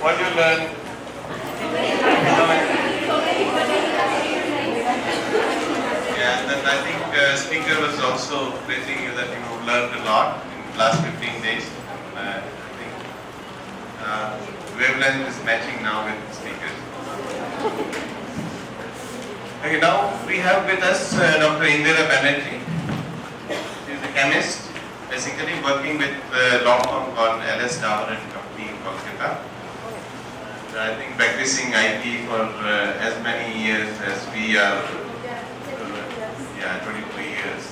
What you learn? Yeah, and then I think speaker was also praising you that you learned a lot in the last 15 days. I think wavelength is matching now with speakers. Okay, now we have with us Dr. Indira Banerjee. She is a chemist, basically working with a law firm called LS Dower and Company in Kolkata. And I think practicing IT for as many years as we are. 22 years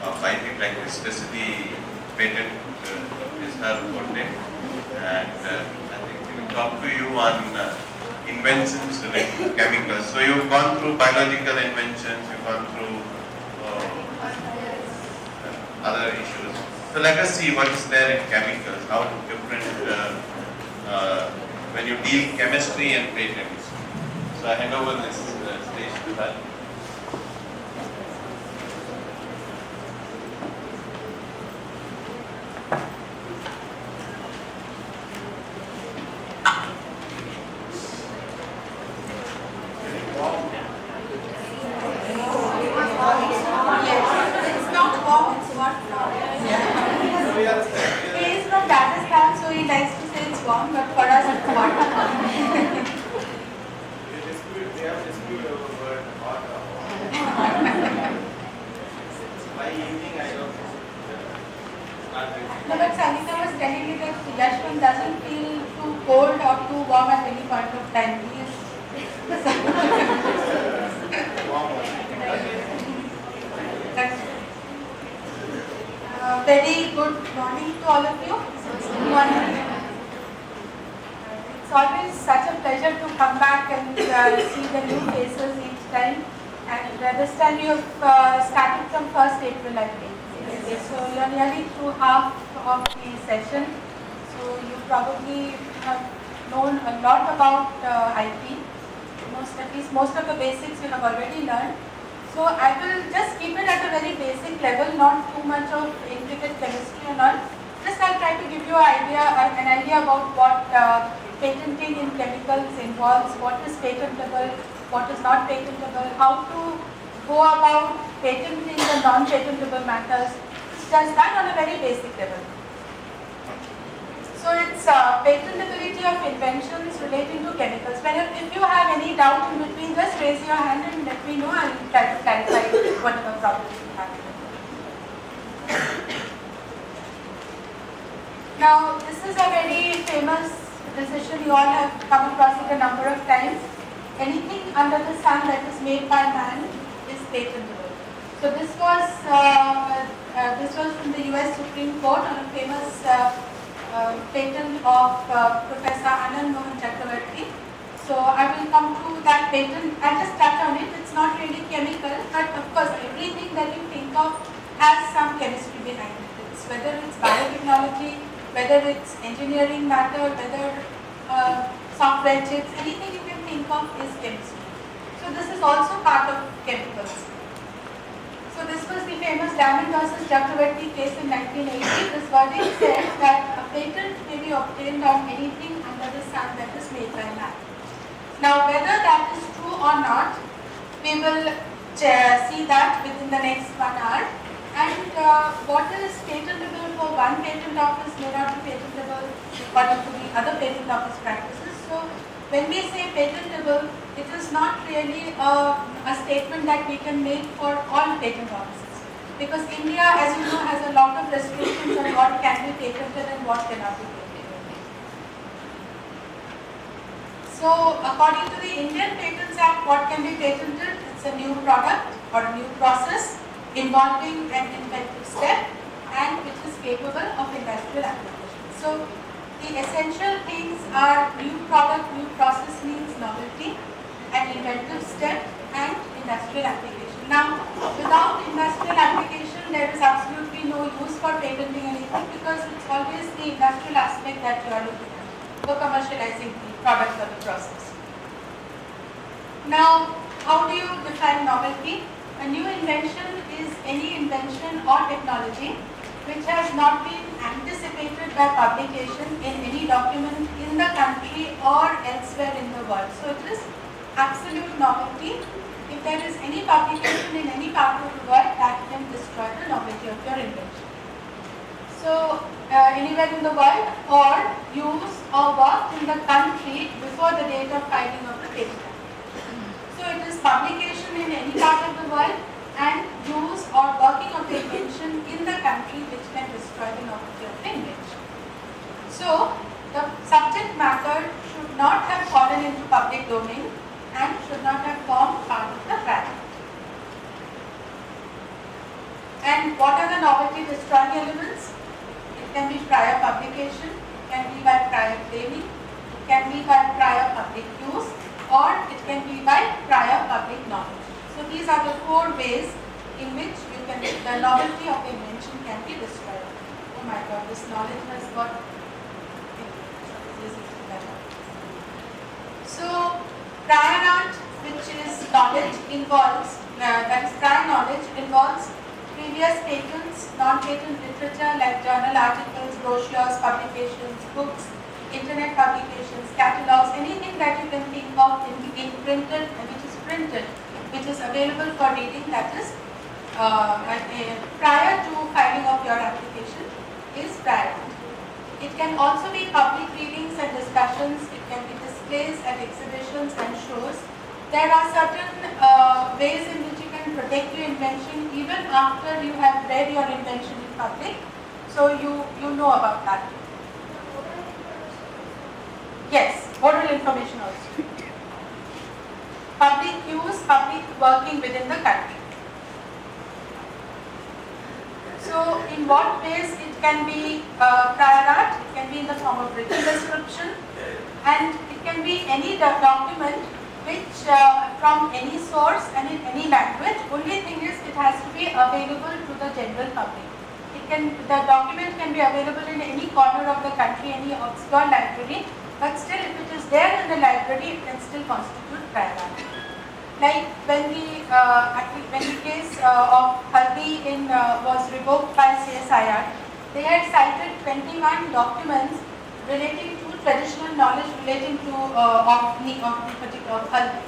of IT practice, especially patent is her forte, and I think we will talk to you on inventions related to chemicals. So you've gone through biological inventions, you've gone through other issues. So let us see what is there in chemicals, how different when you deal chemistry and patents. So I hand over this stage to her. Very good morning to all of you. Good morning. It's always such a pleasure to come back and see the new faces each time. And this time you have started from 1st April, I think. Okay, so you are nearly through half of the session. So you probably have known a lot about IP. At least most of the basics you have already learned. So I will just keep it at a very basic level, not too much of intricate chemistry and all. Just I'll try to give you an idea about what patenting in chemicals involves, what is patentable, what is not patentable, how to go about patenting the non-patentable matters. It's just done on a very basic level. So it's patentability of inventions relating to chemicals. If you have any doubt in between, just raise your hand and let me know. I will try to clarify whatever problems you have. Now, this is a very famous decision. You all have come across it a number of times. Anything under the sun that is made by man is patentable. So this was from the US Supreme Court on a famous patent of Professor Anand Mohan Chakravarti. So I will come to that patent. I'll just touch on it. It's not really chemical, but of course everything that you think of has some chemistry behind it. Whether it's biotechnology, whether it's engineering matter, whether software chips, anything you can think of is chemistry. So this is also part of chemicals. So this was the famous Diamond versus Chakravarti case in 1980. This verdict said that a patent may be obtained on anything under the sun that is made by man. Now whether that is true or not, we will see that within the next 1 hour. And what is patentable for one patent office may not be patentable according to the other patent office practices. So when we say patentable, it is not really a statement that we can make for all patent offices. Because India, as you know, has a lot of restrictions on what can be patented and what cannot be patented. So according to the Indian Patents Act, what can be patented? It's a new product or a new process involving an inventive step and which is capable of industrial application. So the essential things are new product, new process means novelty, an inventive step and industrial application. Now, without industrial application, there is absolutely no use for patenting anything because it's always the industrial aspect that you are looking at for commercializing the product or the process. Now, how do you define novelty? A new invention is any invention or technology which has not been anticipated by publication in any document in the country or elsewhere in the world. So it is absolute novelty. If there is any publication in any part of the world, that can destroy the novelty of your invention. So anywhere in the world, or use or work in the country before the date of filing of the patent application. So it is publication in any part of the world and use or working of the invention in the country which can destroy the novelty of the invention. So the subject matter should not have fallen into public domain and should not have formed part of the patent. And what are the novelty destroying elements? It can be prior publication, it can be by prior claiming, it can be by prior public use, or it can be by prior public knowledge. So these are the 4 ways in which the novelty of the invention can be destroyed. Oh my God, this knowledge has got. So prior art, which is knowledge, involves that is prior knowledge involves previous patents, non-patent literature like journal articles, brochures, publications, books, internet publications, catalogs, anything that you can think of in printed, which is available for reading, that is prior to filing of your application, is prior art. It can also be public readings and discussions, it can be displays at exhibitions and shows. There are certain ways in which you can protect your invention even after you have read your invention in public. So you know about that. Yes, oral information also. Public use, public working within the country. So in what ways it can be prior art? It can be in the form of written description, and it can be any document which from any source and in any language. Only thing is it has to be available to the general public. The document can be available in any corner of the country, any obscure library, but still if it is there in the library, it can still constitute prior art. Like when the case of Haldi was revoked by CSIR, they had cited 21 documents relating to traditional knowledge relating to of particular Haldi.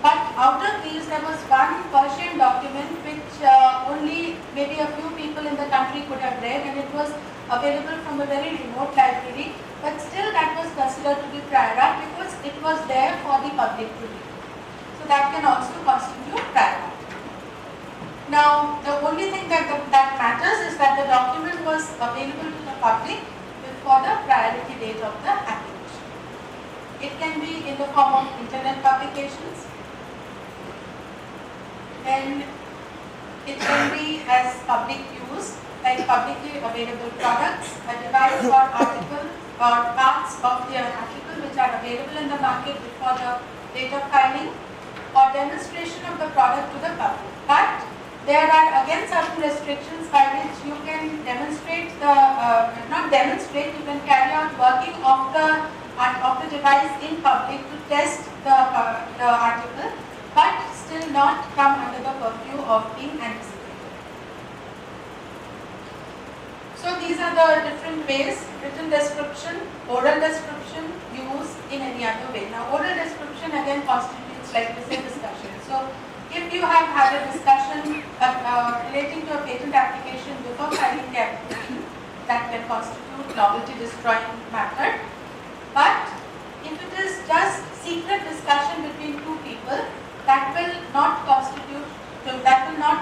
But out of these, there was one Persian document which only maybe a few people in the country could have read, and it was available from a very remote library. But still, that was considered to be prior art because it was there for the public to read. So that can also constitute prior art. Now, the only thing that matters is that the document was available to the public before the priority date of the application. It can be in the form of internet publications. Then it can be as public use, like publicly available products, a device or article or parts of the article which are available in the market before the date of filing, or demonstration of the product to the public. But there are again certain restrictions by which you can demonstrate you can carry out working of the device in public to test the article, but still not come under the purview of being anticipated. So these are the different ways: written description, oral description, use in any other way. Now oral description again constitutes, like we say, discussion. So if you have had a discussion relating to a patent application before filing the application, that can constitute novelty destroying matter. But if it is just secret discussion between two people, that will not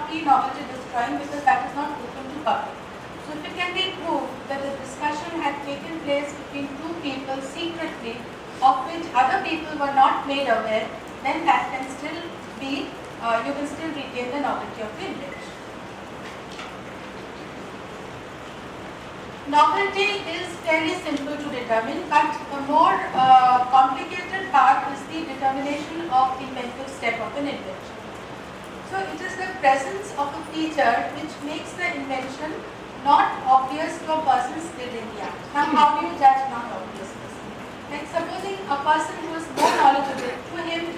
be novelty destroying because that is not open to public. So if it can be proved that the discussion had taken place between two people secretly, of which other people were not made aware, then that can still be, you can still retain the novelty of the invention. Novelty is fairly simple to determine, but the more complicated part is the determination of inventive step of an invention. So it is the presence of a feature which makes the invention not obvious to a person skilled in the act. Now, how do you judge not obviousness? Like supposing a person who is more knowledgeable, to him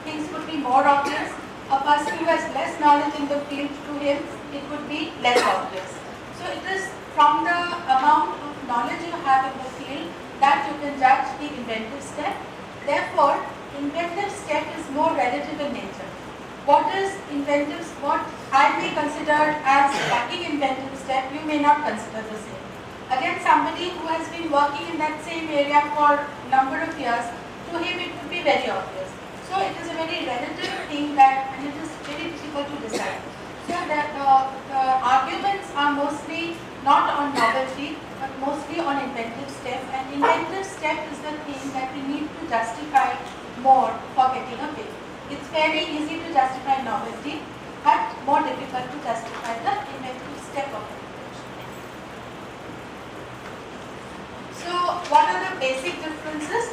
things would be more obvious. A person who has less knowledge in the field, to him it would be less obvious. So it is from the amount of knowledge you have in the field that you can judge the inventive step. Therefore, inventive step is more relative in nature. What is inventive, what I may consider as lacking inventive step, you may not consider the same. Again, somebody who has been working in that same area for a number of years, to him it would be very obvious. So it is a very relative thing that, and it is very difficult to decide. So the arguments are mostly not on novelty, but mostly on inventive step. And inventive step is the thing that we need to justify more for getting a patent. It's very easy to justify novelty, but more difficult to justify the inventive step of it. So what are the basic differences?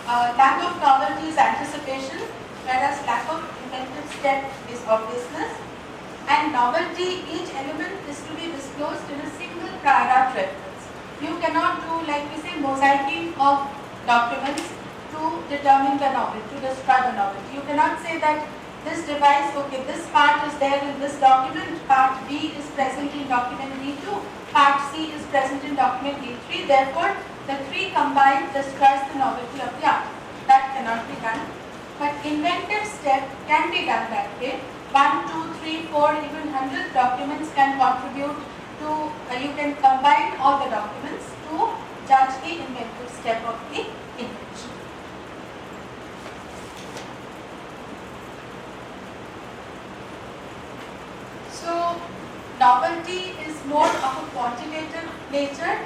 Lack of novelty is anticipation, whereas lack of inventive step is obviousness. And novelty, each element is to be disclosed in a single prior art reference. You cannot do, like we say, mosaicing of documents to determine the novelty, to describe the novelty. You cannot say that this device, okay, this part is there in this document, part B is present in document D2, part C is present in document D3, therefore the three combined describes the novelty of the art. That cannot be done. But inventive step can be done that way. 1, 2, 3, 4, even 100 documents can contribute to, you can combine all the documents to judge the inventive step of the invention. So, novelty is more of a quantitative nature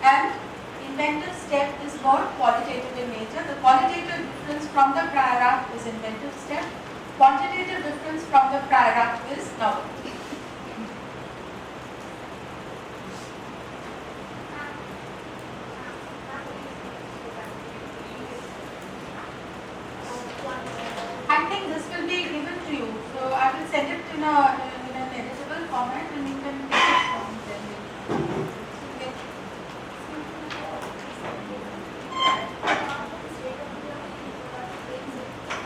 and inventive step is more qualitative in nature. The qualitative difference from the prior art is inventive step. Quantitative difference from the prior art is novelty. I think this will be given to you. So I will send it in an editable format and you can take it from there.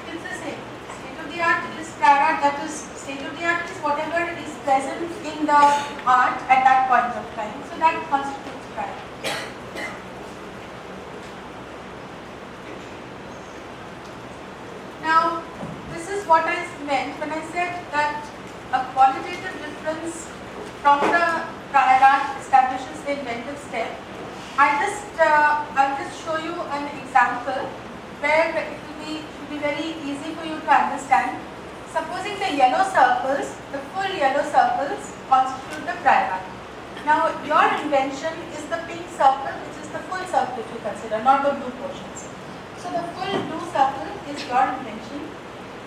It's the same. State of the art is prior art, that is, state of the art is whatever is present in the art at that point of time. So that constitutes prior art. Now, this is what I meant when I said that a qualitative difference from the prior art establishes the inventive step. I'll just show you an example where it should be very easy for you to understand. Supposing the yellow circles, the full yellow circles constitute the prior art. Now, your invention is the pink circle, which is the full circle if you consider, not the blue portions. So the full blue circle is your invention.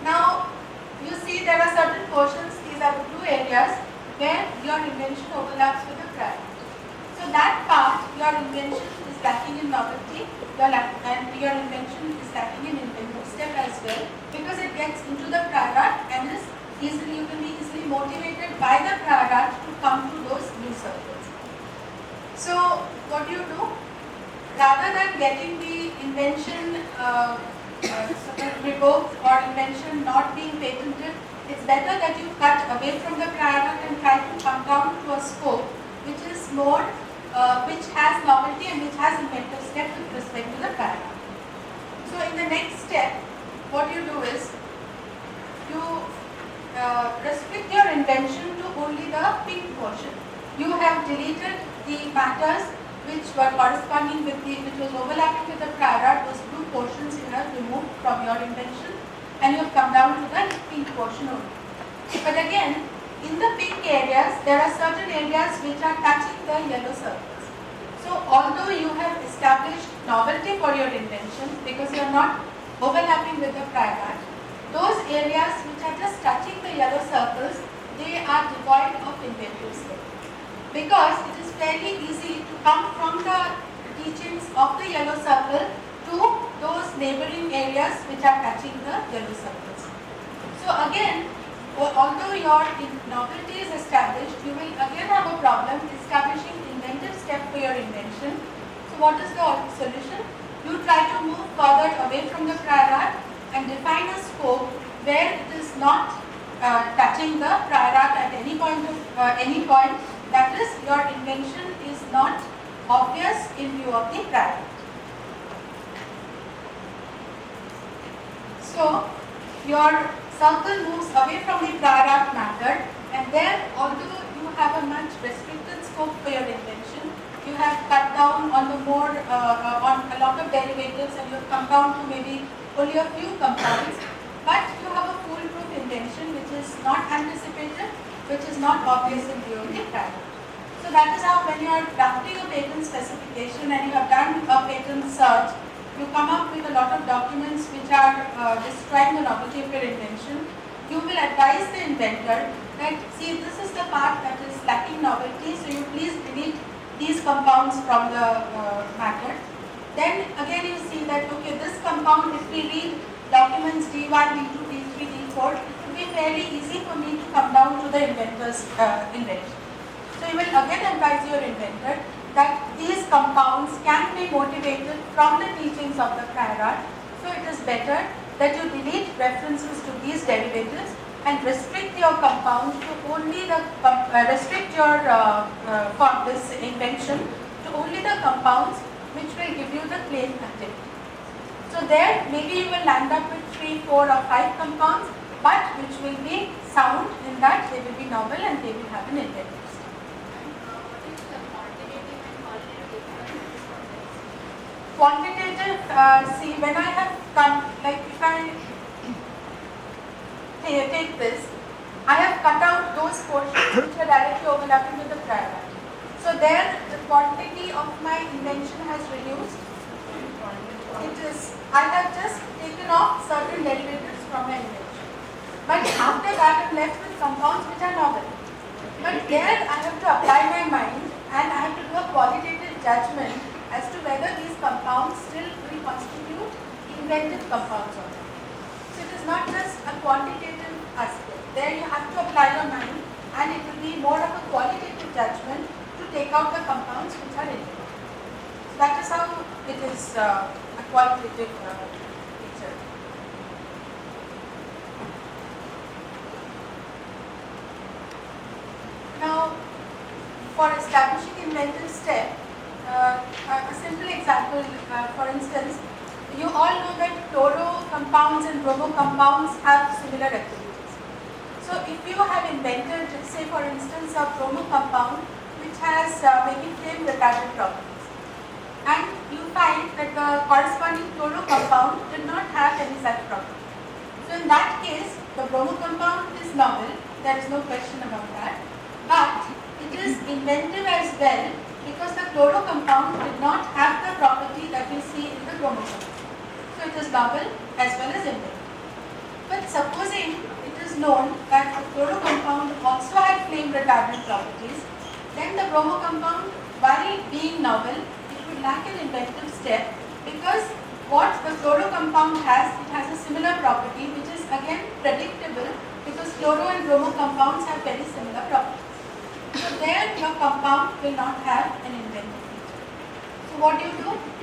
Now, you see there are certain portions, these are the blue areas, where your invention overlaps with the prior art. So that part, your invention is lacking in novelty, and your invention is lacking in inventive step as well, because it gets into the prior art and is easily, you can be easily motivated by the prior art to come to those blue circles. So what do? Rather than getting the invention sort of revoked or invention not being patented, it's better that you cut away from the prior art and try to come down to a scope which is more, which has novelty and which has inventive step with respect to the prior art. So in the next step, what you do is you restrict your invention to only the pink portion. You have deleted the matters which were corresponding with which was overlapping with the prior art. Those blue portions you have removed from your invention and you have come down to the pink portion only. But again, in the pink areas, there are certain areas which are touching the yellow circles. So although you have established novelty for your invention because you are not overlapping with the prior art, those areas which are just touching the yellow circles, they are devoid of inventive step. Because it is fairly easy to come from the teachings of the yellow circle to those neighboring areas which are touching the yellow circles. So again, although your novelty is established, you will again have a problem establishing inventive step for your invention. So what is the solution? You try to move further away from the prior art and define a scope where it is not touching the prior art at any point that is, your invention is not obvious in view of the prior art. So, your circle moves away from the prior art method, and there, although you have a much restricted scope for your invention, you have cut down on the more on a lot of derivatives, and you have come down to maybe only a few compounds, but you have a foolproof invention which is not anticipated, which is not obvious in view of the prior art. So that is how, when you are drafting a patent specification and you have done a patent search, you come up with a lot of documents which are describing the novelty of your invention. You will advise the inventor that, see, this is the part that is lacking novelty, so you please delete these compounds from the matter. Then again you see that, okay, this compound, if we read documents D1, D2, D3, D4, it would be fairly easy for me to come down to the inventor's invention. So you will again advise your inventor that these compounds can be motivated from the teachings of the prior art. So it is better that you delete references to these derivatives and restrict your compound to only the restrict your for this invention to only the compounds which will give you the claimed activity. So there maybe you will land up with 3, 4 or 5 compounds, but which will be sound in that they will be novel and they will have an inventive. Quantitative, see, when I have come, like if I take this, I have cut out those portions which are directly overlapping with the prior art. So there the quantity of my invention has reduced. It is, I have just taken off certain derivatives from my invention. But after that I am left with compounds which are novel. But there I have to apply my mind and I have to do a qualitative judgment as to whether these compounds still will constitute inventive compounds or not. So it is not just a quantitative aspect. There you have to apply your mind, and it will be more of a qualitative judgment to take out the compounds which are inventive. So that is how it is a qualitative picture. Now, for establishing inventive step, a simple example, for instance, you all know that chloro compounds and bromo compounds have similar activities. So if you have invented, say for instance, a bromo compound which has maybe flame retardant properties, and you find that the corresponding chloro compound did not have any such property. So in that case, the bromo compound is novel, there is no question about that, but it is inventive as well, because the chloro compound did not have the property that you see in the bromo compound. So it is novel as well as inventive. But supposing it is known that the chloro compound also had flame retardant properties, then the bromo compound, while being novel, it would lack an inventive step, because what the chloro compound has, it has a similar property which is again predictable, because chloro and bromo compounds have very similar properties. So there your compound will not have an inventive feature. So what do?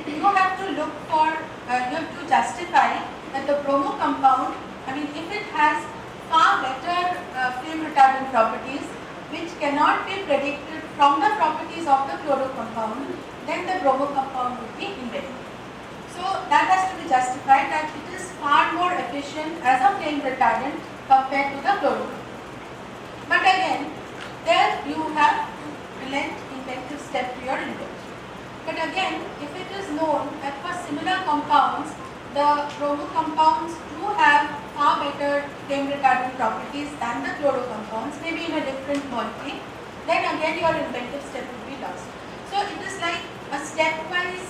You have to look for, you have to justify that the bromo compound, I mean, if it has far better flame retardant properties which cannot be predicted from the properties of the chloro compound, then the bromo compound would be inventive. So that has to be justified that it is far more efficient as a flame retardant compared to the chloro. But again, there you have to relent inventive step to your invention. But again, if it is known that for similar compounds, the bromo compounds do have far better flame retardant properties than the chloro compounds, maybe in a different moiety, then again your inventive step will be lost. So it is like a stepwise,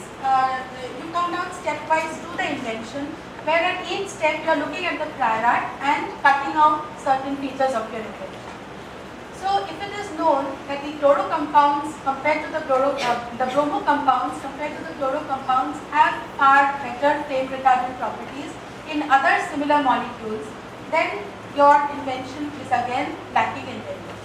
you come down stepwise to the invention, where at each step you are looking at the prior art and cutting out certain features of your invention. So if it is known that the chloro compounds compared to the bromo compounds compared to the chloro compounds have far better flame retardant properties in other similar molecules, then your invention is again lacking inventive.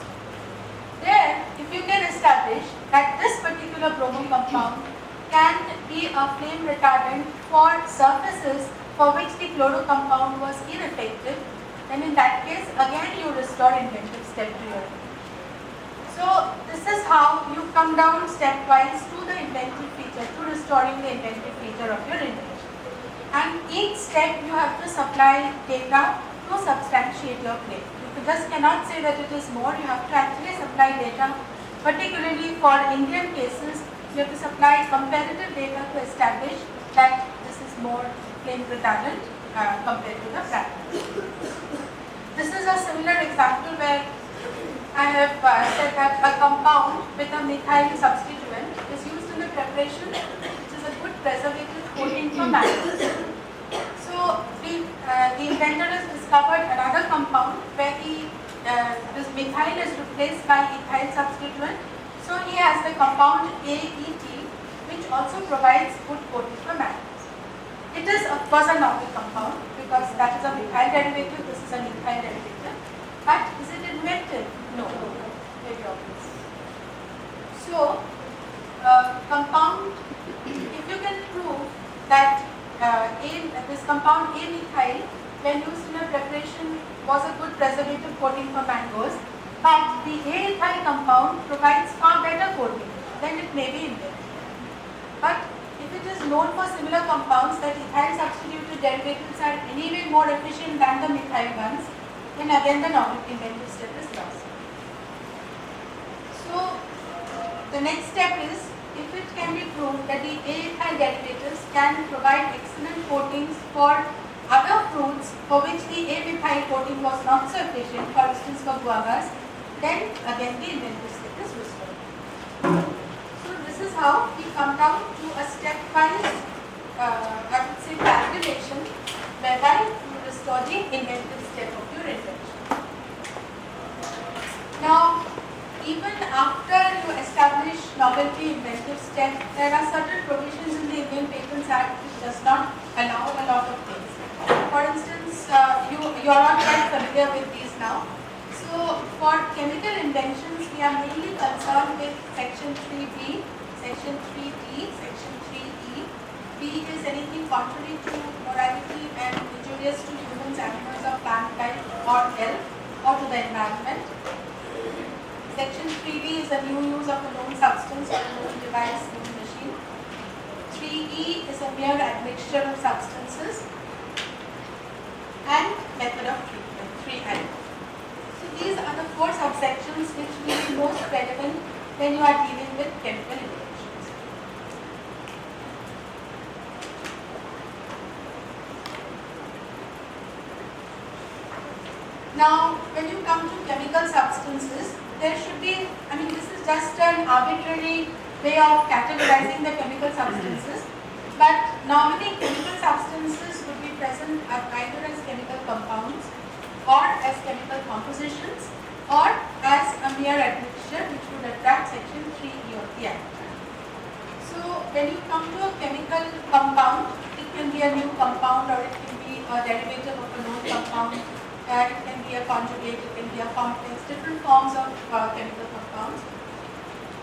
There, if you can establish that this particular bromo compound can be a flame retardant for surfaces for which the chloro compound was ineffective, then in that case again you restore inventive step to your invention. So this is how you come down stepwise to the inventive feature, to restoring the inventive feature of your invention. And each step you have to supply data to substantiate your claim. You just cannot say that it is more, you have to actually supply data. Particularly for Indian cases, you have to supply comparative data to establish that this is more claim retardant compared to the patent. This is a similar example where I have said that a compound with a methyl substituent is used in the preparation, which is a good preservative coating for mangoes. So the inventor has discovered another compound where this methyl is replaced by ethyl substituent. So he has the compound AET, which also provides good coating for mangoes. It is of course a novel compound because that is a methyl derivative, this is an ethyl derivative. But is it inventive? No, very obvious. So, compound, if you can prove that this compound A-methyl, when used in a preparation, was a good preservative coating for mangoes, but the A-ethyl compound provides far better coating, then it may be inventive. But if it is known for similar compounds that ethyl substituted derivatives are anyway more efficient than the methyl ones, then again the novelty inventive step is lost. So the next step is, if it can be proved that the A-ethyl derivatives can provide excellent coatings for other fruits for which the A-methyl coating was not so efficient, for instance for guavas, then again the inventive step is restored. So this is how we come down to a stepwise, I would say, calculation whereby you restore the inventive step of your invention. Now, even after you establish novelty inventive step, there are certain provisions in the Indian Patents Act which does not allow a lot of things. For instance, you are all quite familiar with these now. So, for chemical inventions, we are mainly concerned with section 3B, section 3D, section 3E. B is anything contrary to morality and injurious to humans, animals or plant life or health or to the environment. Section 3D is a new use of a known substance or a known device, known machine. 3E is a mere admixture of substances. And method of treatment, 3I. So these are the 4 subsections which will be most relevant when you are dealing with chemical inventions. Now, when you come to chemical substances, there should be, this is just an arbitrary way of categorizing the chemical substances, but normally chemical substances would be present either as chemical compounds or as chemical compositions or as a mere admixture which would attract section 3E of the Act. So when you come to a chemical compound, it can be a new compound or it can be a derivative of a known compound. It can be a conjugate, it can be a complex, different forms of chemical compounds.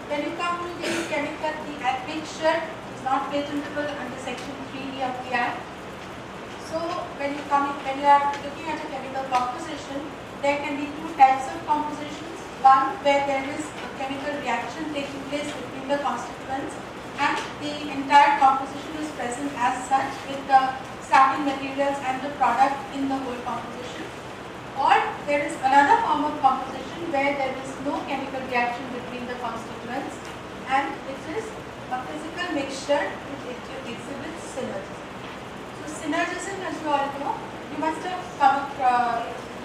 When you come to the admixture is not patentable under section 3E of the Act. So when you are looking at a chemical composition, there can be 2 types of compositions. One where there is a chemical reaction taking place between the constituents and the entire composition is present as such with the starting materials and the product in the whole composition. Or there is another form of composition where there is no chemical reaction between the constituents and it is a physical mixture which exhibits synergism. So synergism, as you all know, you must have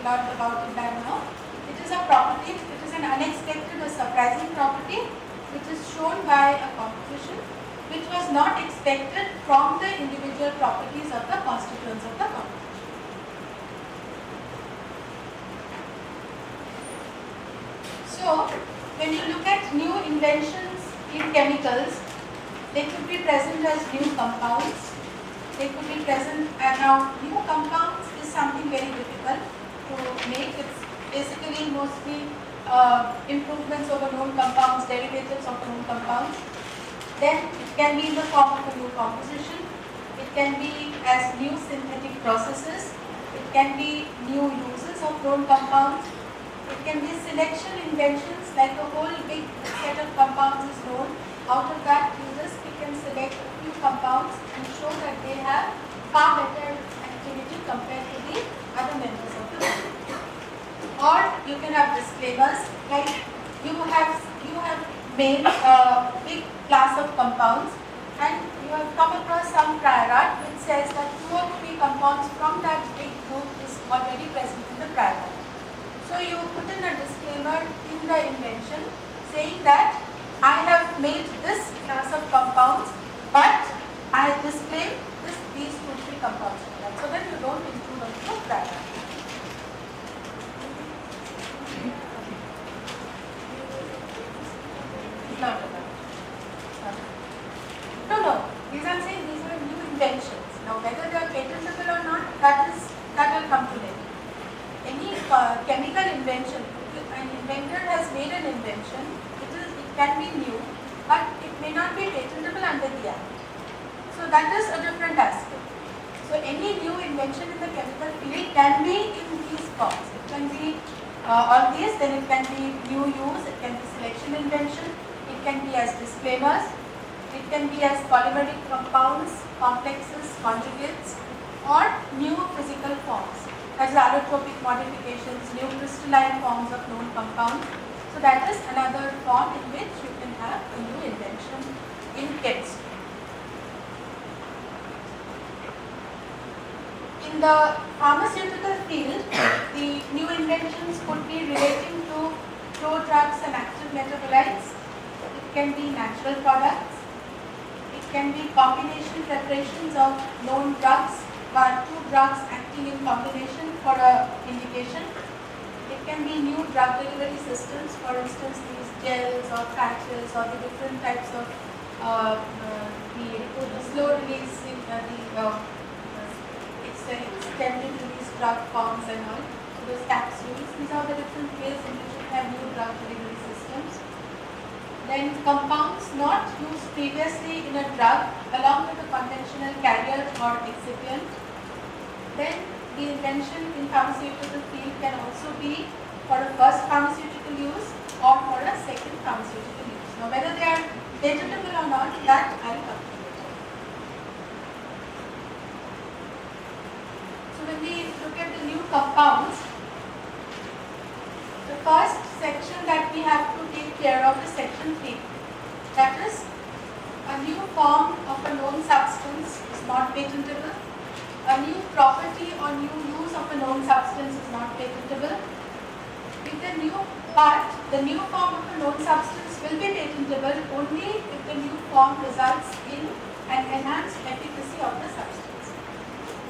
learned about it by now. It is a property, it is an unexpected or surprising property which is shown by a composition which was not expected from the individual properties of the constituents of the composition. So, when you look at new inventions in chemicals, they could be present as new compounds. They could be present, and now new compounds is something very difficult to make. It's basically mostly improvements over known compounds, derivatives of known compounds. Then it can be in the form of a new composition. It can be as new synthetic processes. It can be new uses of known compounds. It can be selection inventions like a whole big set of compounds is known. Out of that, you just pick and select a few compounds and show that they have far better activity compared to the other members of the group. Or you can have disclaimers, like you have made a big class of compounds and you have come across some prior art which says that 2 or 3 compounds from that big group is already present in the prior art. So you put in a disclaimer in the invention saying that I have made this class of compounds, but I disclaim these 2-3 compounds for that, so that you don't intrude on the prior art. No. These I'm saying these are new inventions. Now whether they are patentable or not, that will come to later. Any chemical invention, an inventor has made an invention, it can be new, but it may not be patentable under the act. So that is a different aspect. So any new invention in the chemical field can be in these forms. It can be all these, then it can be new use, it can be selection invention, it can be as disclaimers, it can be as polymeric compounds, complexes, conjugates, or new physical forms, as allotropic modifications, new crystalline forms of known compounds. So that is another form in which you can have a new invention in chemistry. In the pharmaceutical field, the new inventions could be relating to prodrugs and active metabolites. It can be natural products. It can be combination preparations of known drugs, but 2 drugs acting in combination for a indication. It can be new drug delivery systems, for instance, these gels or patches or the different types of the slow release, extended release drug forms and all. So those capsules, these are the different ways in which you have new drug delivery systems. Then compounds not used previously in a drug along with a conventional carrier or excipient. Then the invention in pharmaceutical field can also be for a first pharmaceutical use or for a second pharmaceutical use. Now whether they are patentable or not, that I will come to later. So when we look at the new compounds, the first section that we have to take care of is section 3. That is, a new form of a known substance is not patentable. A new property or new use of a known substance is not patentable. The new form of a known substance will be patentable only if the new form results in an enhanced efficacy of the substance.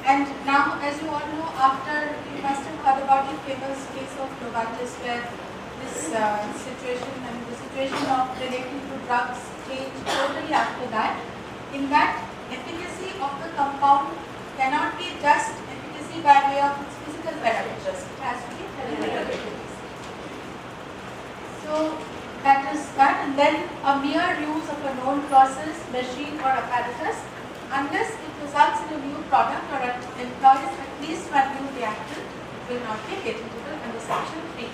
And now, as you all know, you must have heard about the famous case of Novartis, where this the situation of relating to drugs changed totally after that. In that, efficacy of the compound cannot be just efficacy by way of its physical parameters. It has to be therapeutic. So that is that, and then a mere use of a known process, machine or apparatus, unless it results in a new product or employs at least one new reactant, will not be patentable under section 3.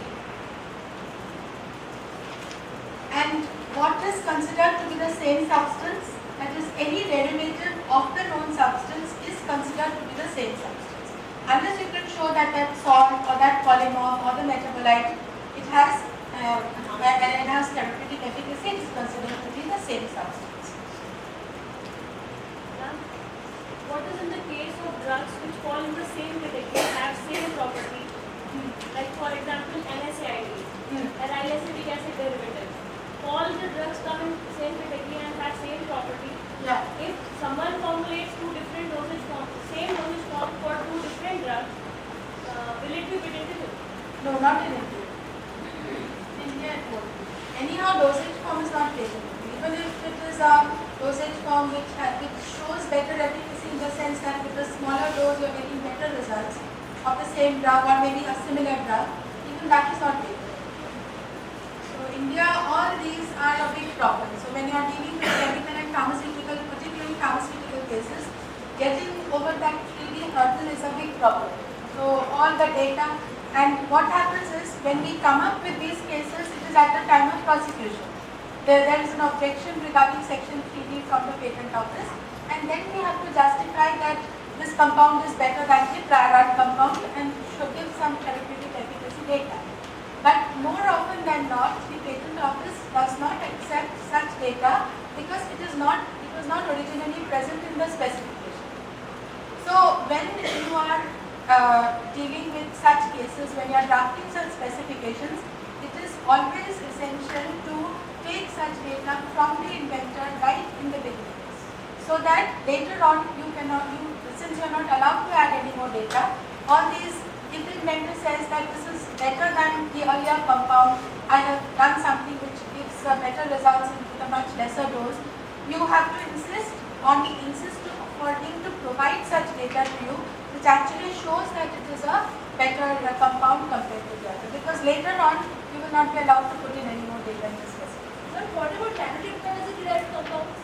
And what is considered to be the same substance, that is any derivative of the known substance, is considered to be the same substance. Unless you can show that that salt or that polymer or the metabolite, it has an enhanced therapeutic efficacy, it is considered to be the same substance. What is in the case of drugs which fall in the same category, have same property, like for example NSAID and ilecyclic acid derivative. All the drugs come in the same category and have same property. Yeah. If someone formulates 2 different dosage forms, same dosage form for 2 different drugs, will it be patentable? No, not in India. In India it won't be. Anyhow, dosage form is not patentable. Even if it is a dosage form which shows better efficacy in the sense that with a smaller dose you are getting better results of the same drug or maybe a similar drug, even that is not patentable. So India, all these are a big problem. So when you are dealing with chemical and pharmaceutical, particularly pharmaceutical cases, getting over that 3D hurdle is a big problem. So all the data, and what happens is when we come up with these cases, it is at the time of prosecution. There is an objection regarding section 3D from the patent office, and then we have to justify that this compound is better than the prior art compound and should give some therapeutic efficacy data. But more often than not, the patent office does not accept such data because it was not originally present in the specification. So when you are dealing with such cases, when you are drafting such specifications, it is always essential to take such data from the inventor right in the beginning, so that later on since you are not allowed to add any more data, all these, if the inventor says that this is better than the earlier compound, I have done something which gives better results with a much lesser dose, you have to insist for him to provide such data to you, which actually shows that it is a better compound compared to the other. Because later on, you will not be allowed to put in any more data in the specification. But what about nanotechnology derived compounds?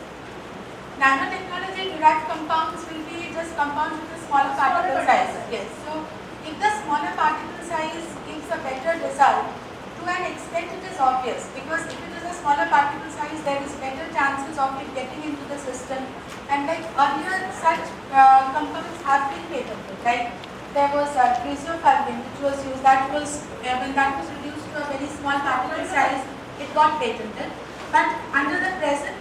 Nanotechnology derived compounds will be just compounds with a smaller particle size. Yes. So, if the smaller particle size gives a better result, to an extent it is obvious, because if it is a smaller particle size, there is better chances of it getting into the system. And like earlier, such compounds have been patented. Like there was cresofulvin, which was used. That was when that was reduced to a very small particle size, it got patented. But under the present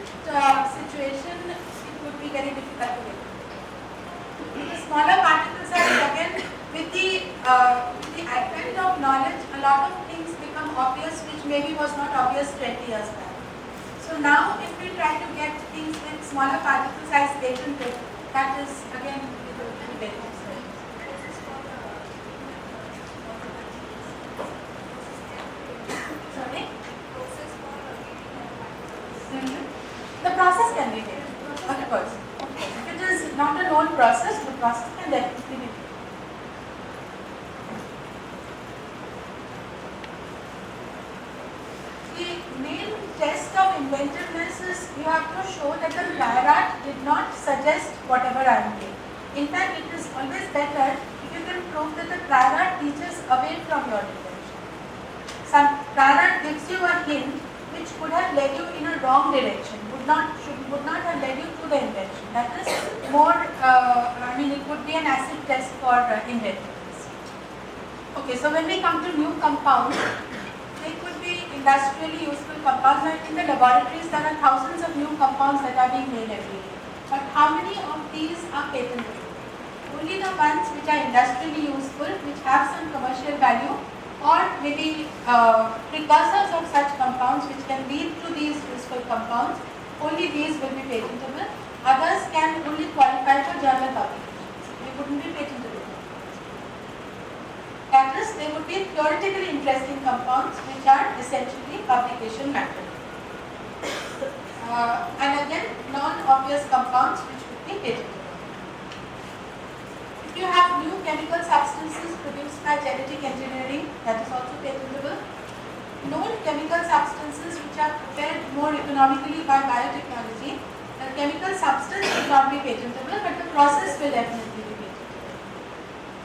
situation, it would be very difficult to get. The smaller particle size, again, with the advent of knowledge, a lot of things become obvious which maybe was not obvious 20 years back. So now if we try to get things with smaller particle size patented, that is again it will be very difficult. Sorry? The process can be made, of course. If it is not a known process, the process can definitely be made. The main test of inventiveness is you have to show that the prior art did not suggest whatever I am doing. In fact, it is always better if you can prove that the prior art teaches away from your invention. Some prior art gives you a hint which could have led you in a wrong direction, would not have led you to the invention. That is more, it would be an acid test for inventiveness. Okay, so when we come to new compounds, they could be industrially useful compounds. Now, in the laboratories, there are thousands of new compounds that are being made every day. But how many of these are patentable? Only the ones which are industrially useful, which have some commercial value, or maybe precursors of such compounds which can lead to these useful compounds, only these will be patentable. Others can only qualify for journal publications. They wouldn't be patentable. That is, they would be theoretically interesting compounds which are essentially publication material. And again, non-obvious compounds which would be patentable. If you have new chemical substances produced by genetic engineering, that is also patentable. Known chemical substances which are prepared more economically by biotechnology, the chemical substance will not be patentable, but the process will definitely be patentable.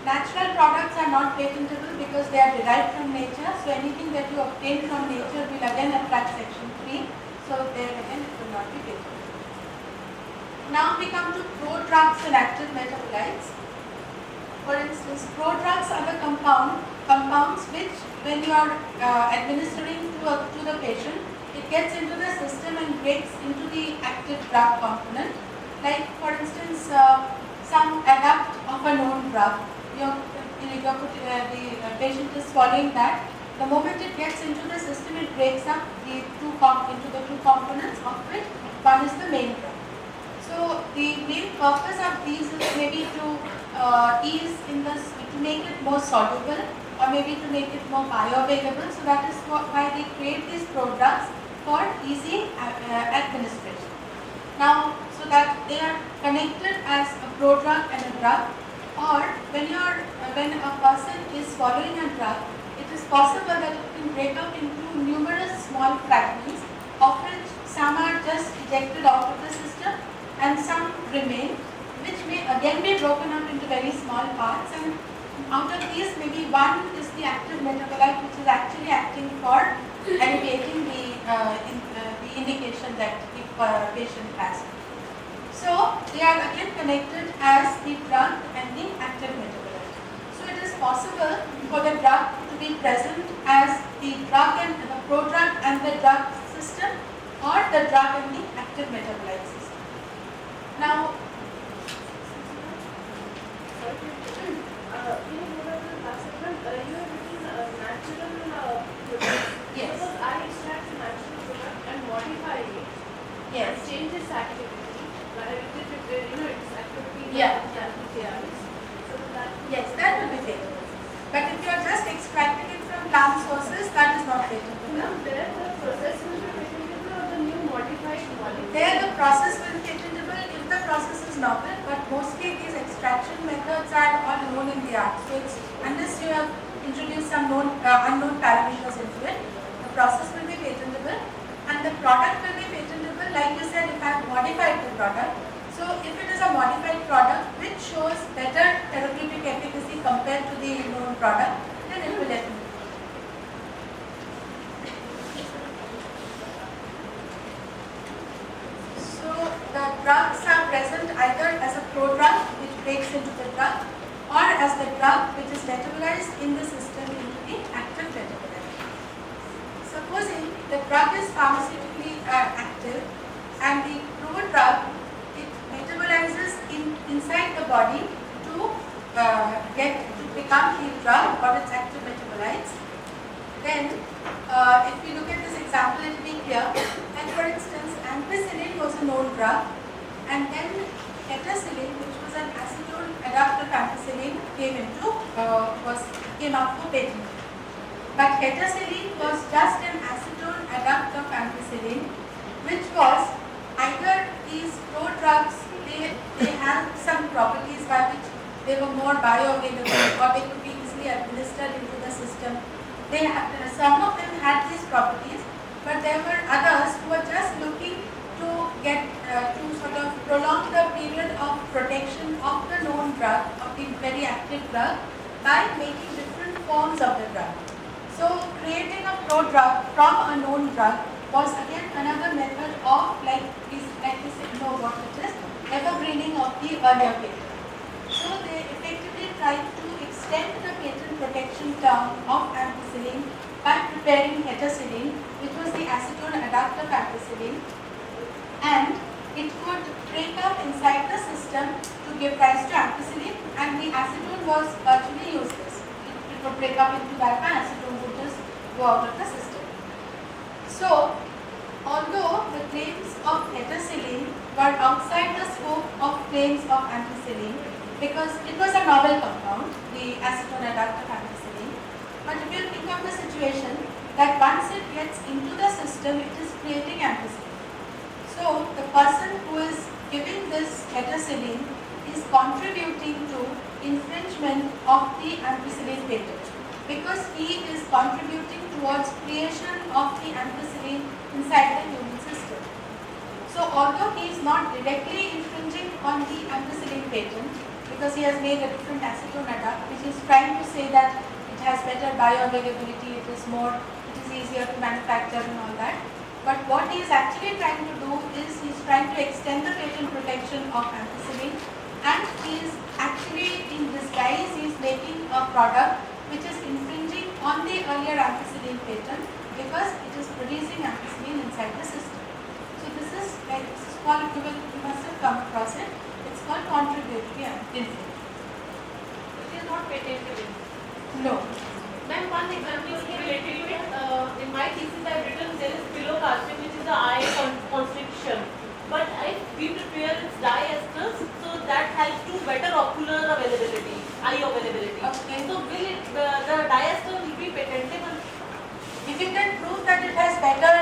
Natural products are not patentable because they are derived from nature, so anything that you obtain from nature will again attract section 3, so there again it will not be patentable. Now we come to prodrugs and active metabolites. For instance, prodrugs are the compounds which, when you are administering to the patient, it gets into the system and breaks into the active drug component. Like for instance, some adapt of a known drug. The patient is swallowing that. The moment it gets into the system, it breaks up into the two components, of which one is the main drug. So the main purpose of these is maybe to to make it more soluble, or maybe to make it more bioavailable. So that is why they create these prodrugs for easy administration. Now, so that they are connected as a prodrug and a drug, or when a person is swallowing a drug, it is possible that it can break up into numerous small fragments, of which some are just ejected out of the system and some remain, which may again be broken up into very small parts, and out of these maybe one is the active metabolite which is actually acting for alleviating the indication that the patient has. So they are again connected as the drug and the active metabolite. So it is possible for the drug to be present as the drug and the prodrug and the drug system, or the drug and the active metabolite system. Now, yes, Suppose I extract a natural product and modify it, yes, change its activity, its activity. Yeah. So that. yes, that will be patentable. But if you are just extracting it from plant sources, that is not patentable. Now there the process will be patentable or the new modified molecule. There the process will be patentable if the process is novel, but mostly these extraction methods are all known in the art. So it's, unless you have introduced some unknown parameters into it, the process will be patentable and the product will be patentable. Like you said, if I have modified the product, so if it is a modified product which shows better therapeutic efficacy compared to the known product, then it will definitely. So the drugs are present either as a prodrug which breaks into the drug, or as the drug which is metabolized in the system into the active metabolite. Supposing the drug is pharmaceutically active and the prodrug, it metabolizes inside the body to become the drug or its active metabolites. Then if we look at this example, it will be clear. And for instance, ampicillin was a known drug, and then ketacillin, which was an acetone adaptive ampicillin, came out for patent. But ketacillin was just an acetone adaptive ampicillin, which was either these prodrugs, they had some properties by which they were more bioavailable or they could be easily administered into the system. Some of them had these properties, but there were others who were just looking to get to sort of prolong the period of protection of the known drug, of the very active drug, by making different forms of the drug. So creating a prodrug from a known drug was again another method of, like we know what it is, evergreening of the earlier patent. So they effectively tried to extend the patent protection term of ampicillin by preparing ketacillin, which was the acetone adaptive ampicillin, and it could break up inside the system to give rise to ampicillin, and the acetone was virtually useless. It would break up into that, and acetone would just go out of the system. So, although the claims of ketacillin were outside the scope of claims of ampicillin, because it was a novel compound, the acetone adaptive ampicillin, but if you think of the situation that once it gets into the system, it is creating ampicillin. So the person who is giving this ketacillin is contributing to infringement of the ampicillin patent, because he is contributing towards creation of the ampicillin inside the human system. So although he is not directly infringing on the ampicillin patent, because he has made a different acetone adapt, which is trying to say that it has better bioavailability, it is easier to manufacture and all that. But what he is actually trying to do is he is trying to extend the patent protection of ampicillin, and he is actually in disguise he is making a product which is infringing on the earlier ampicillin patent, because it is producing ampicillin inside the system. So this is called, you must have come across it. It's called contributory infringement. It is not patentable. No. Then one example is related to it. In my thesis I have written there is pilocarpine, which is the eye constriction. But if we prepare its diesters, so that helps to better ocular availability, eye availability. Okay. So will it, the diester will be patentable? If you can prove that it has better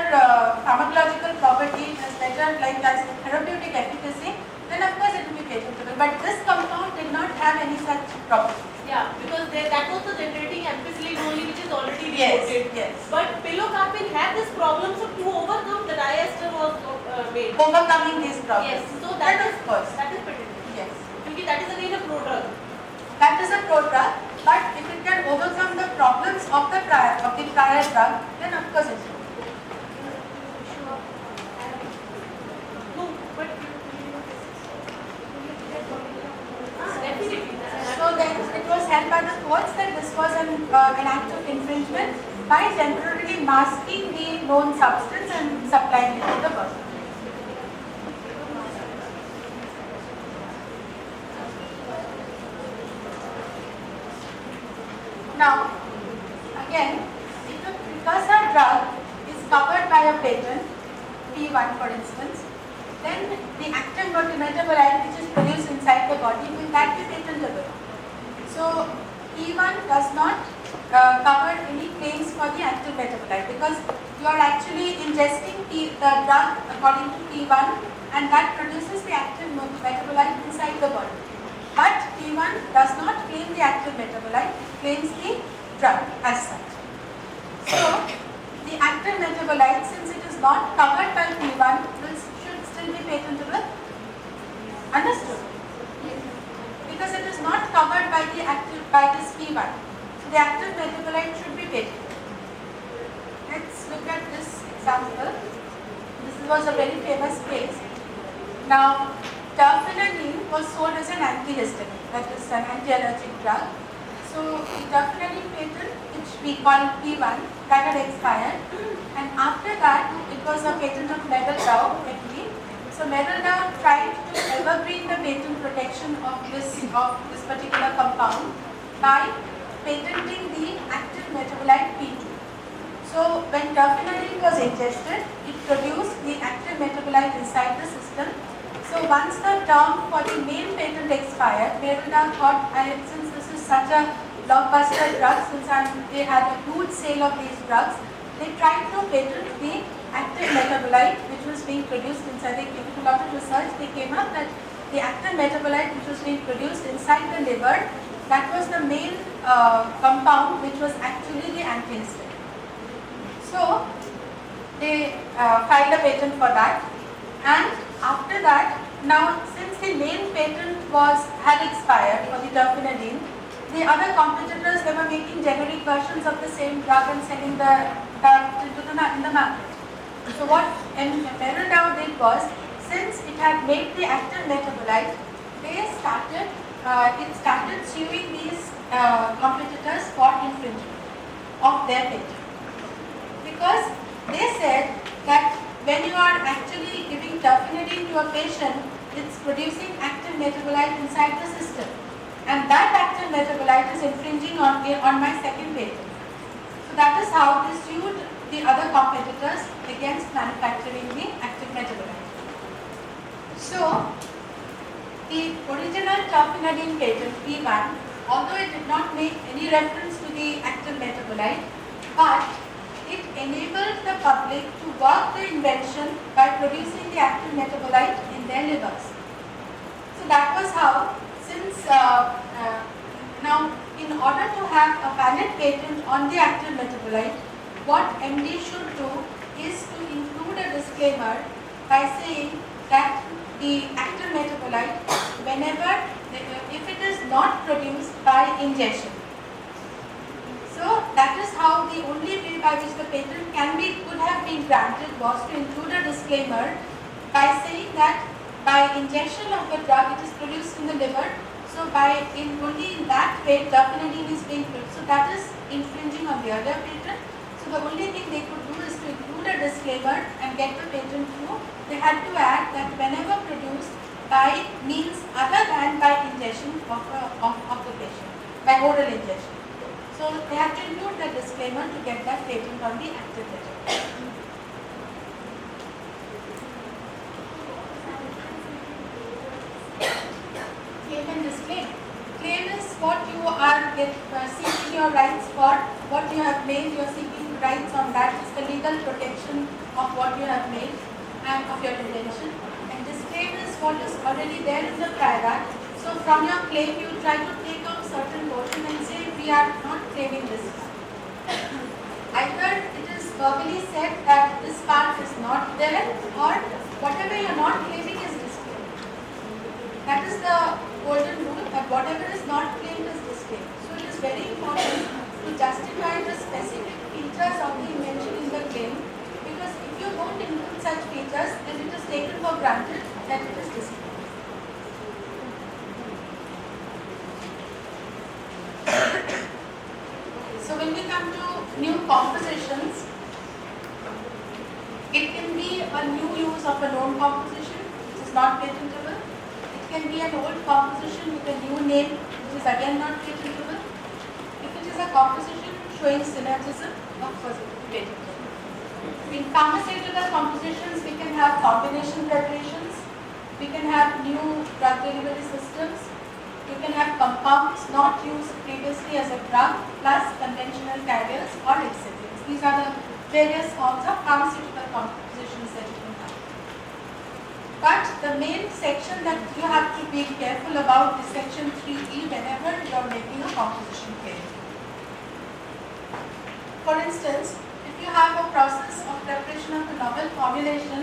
pharmacological property, it has better therapeutic efficacy, then of course it will be patentable. But this compound did not have any such property. Yeah, because that was the generating ampicillin only, which is already Yes, reported. yes. But pilocarpine had this problem, so to overcome the diester was made. Overcoming these problems. Yes, so Then that of course. that is patentable. Yes. Because that is again a prodrug. That is a prodrug, but if it can overcome the problems of the prior drug, then of course it will. was held by the courts that this was an act of infringement by temporarily masking the known substance and supplying it to the person. Now, again, if a precursor drug is covered by a patent, P1 for instance, then the active metabolite which is produced inside the body will that be patentable. So, P1 does not cover any claims for the active metabolite because you are actually ingesting the drug according to P1 and that produces the active metabolite inside the body. But P1 does not claim the active metabolite, it claims the drug as such. So, the active metabolite, since it is not covered by P1, should still be patentable. Understood? Because it is not covered by this P1. So, the active metabolite should be patentable. Let's look at this example. This was a very famous case. Now, terfenadine was sold as an antihistamine, that is an anti-allergic drug. So, the terfenadine patent, which we call P1, that had expired, and after that, it was a patent of Meddle-Dow, MD. So, Meddle-Dow tried to evergreen the patent protection of this particular compound by patenting the active metabolite P2. So, when terfenadine was ingested, it produced the active metabolite inside the system. So once the term for the main patent expired, Meddle-Dow thought, since this is such a blockbuster drug, since they had a huge sale of these drugs, they tried to patent the active metabolite which was being produced inside. They did a lot of research. They came up that the active metabolite which was being produced inside the liver, that was the main compound which was actually the antihistamine. So they filed a patent for that. And after that, now since the main patent had expired for the terfenadine, the other competitors, they were making generic versions of the same drug and selling in the market. So what Meddle-Dow did was, since it had made the active metabolite, it started suing these competitors for infringement of their patent. Because they said that when you are actually giving terfenadine to a patient, it's producing active metabolite inside the system. And that active metabolite is infringing on my second patent. So that is how they sued the other competitors against manufacturing the active metabolite. So, the original terfenadine patent, P1, although it did not make any reference to the active metabolite, but it enabled the public to work the invention by producing the active metabolite in their livers. So that was how, since now in order to have a valid patent on the active metabolite, what MD should do is to include a disclaimer by saying that the active metabolite, if it is not produced by ingestion. So that is how the only way by which the patent could have been granted was to include a disclaimer by saying that by ingestion of the drug it is produced in the liver. So only in that way terfenadine is being produced. So that is infringing on the other patent. So the only thing they could do is to include a disclaimer and get the patent through. They had to add that whenever produced by means other than by ingestion of the patient, by oral ingestion. So they have to include the disclaimer to get that patent on the active metabolite. Claim and disclaim. Claim is what you are seeking your rights for, what you have made, you are seeking rights on that. It's the legal protection of what you have made and of your invention. And disclaim is what is already there in the prior art. So from your claim you try to take out certain portion and say we are not claiming this part. Either it is verbally said that this part is not there, or whatever you are not claiming is disclaimed. That is the golden rule, that whatever is not claimed is disclaimed. So it is very important to justify the specific features of the invention in the claim, because if you don't include such features, then it is taken for granted that it is disclaimed. new compositions. It can be a new use of a known composition, which is not patentable. It can be an old composition with a new name, which is again not patentable. If it is a composition showing synergism, of course it will be patentable. In pharmaceutical compositions, we can have combination preparations, we can have new drug delivery systems, you can have compounds not used previously as a drug plus conventional carriers or excipients. These are the various forms of pharmaceutical compositions that you can have. But the main section that you have to be careful about is section 3E whenever you are making a composition claim. For instance, if you have a process of preparation of a novel formulation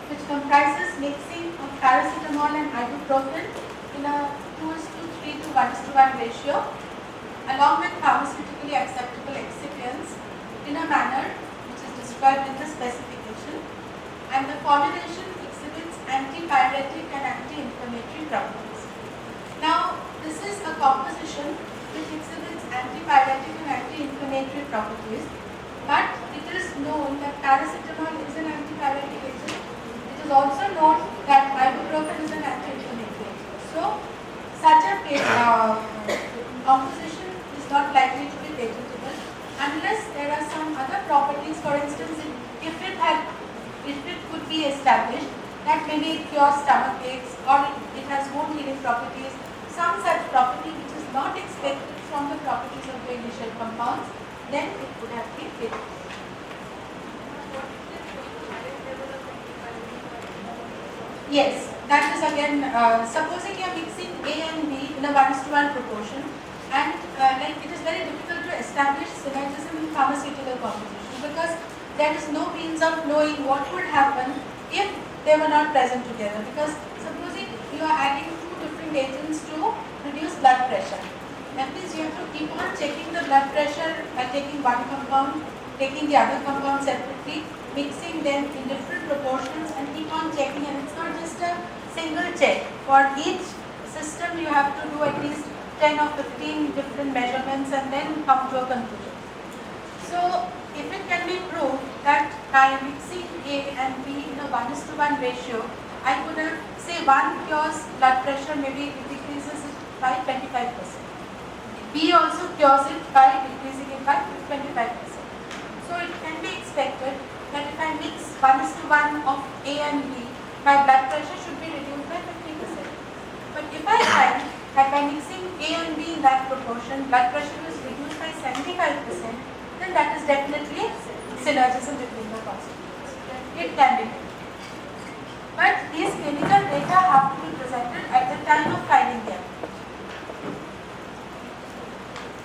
which comprises mixing of paracetamol and ibuprofen in a 2:3 to 1:1 ratio along with pharmaceutically acceptable excipients in a manner which is described in the specification, and the formulation exhibits antipyretic and anti-inflammatory properties. Now, this is a composition which exhibits antipyretic and anti-inflammatory properties, but it is known that paracetamol is an antipyretic agent. It is also known that ibuprofen is an anti-inflammatory agent. So, such a composition is not likely to be patentable unless there are some other properties. For instance, if it could be established that maybe it cures stomach aches or it has wound healing properties, some such property which is not expected from the properties of the initial compounds, then it would have been patentable. Yes, that is again, supposing you are mixing A and B in a 1:1 proportion, and like it is very difficult to establish synergism in pharmaceutical composition because there is no means of knowing what would happen if they were not present together. Because supposing you are adding two different agents to reduce blood pressure, that means you have to keep on checking the blood pressure by taking one compound, taking the other compound separately, mixing them in different proportions and keep on checking, and it's not just a single check. For each system you have to do at least 10 or 15 different measurements and then come to a conclusion. So if it can be proved that by mixing A and B in a 1:1 ratio, I could have, say, one cures blood pressure, maybe it decreases it by 25%. B also cures it by decreasing it by 25%. So it can be expected that if I mix 1:1 of A and B, my blood pressure should be reduced by 50%. But if I find that by mixing A and B in that proportion, blood pressure is reduced by 75%, then that is definitely synergism between the constituents. It can be. But these clinical data have to be presented at the time of filing them.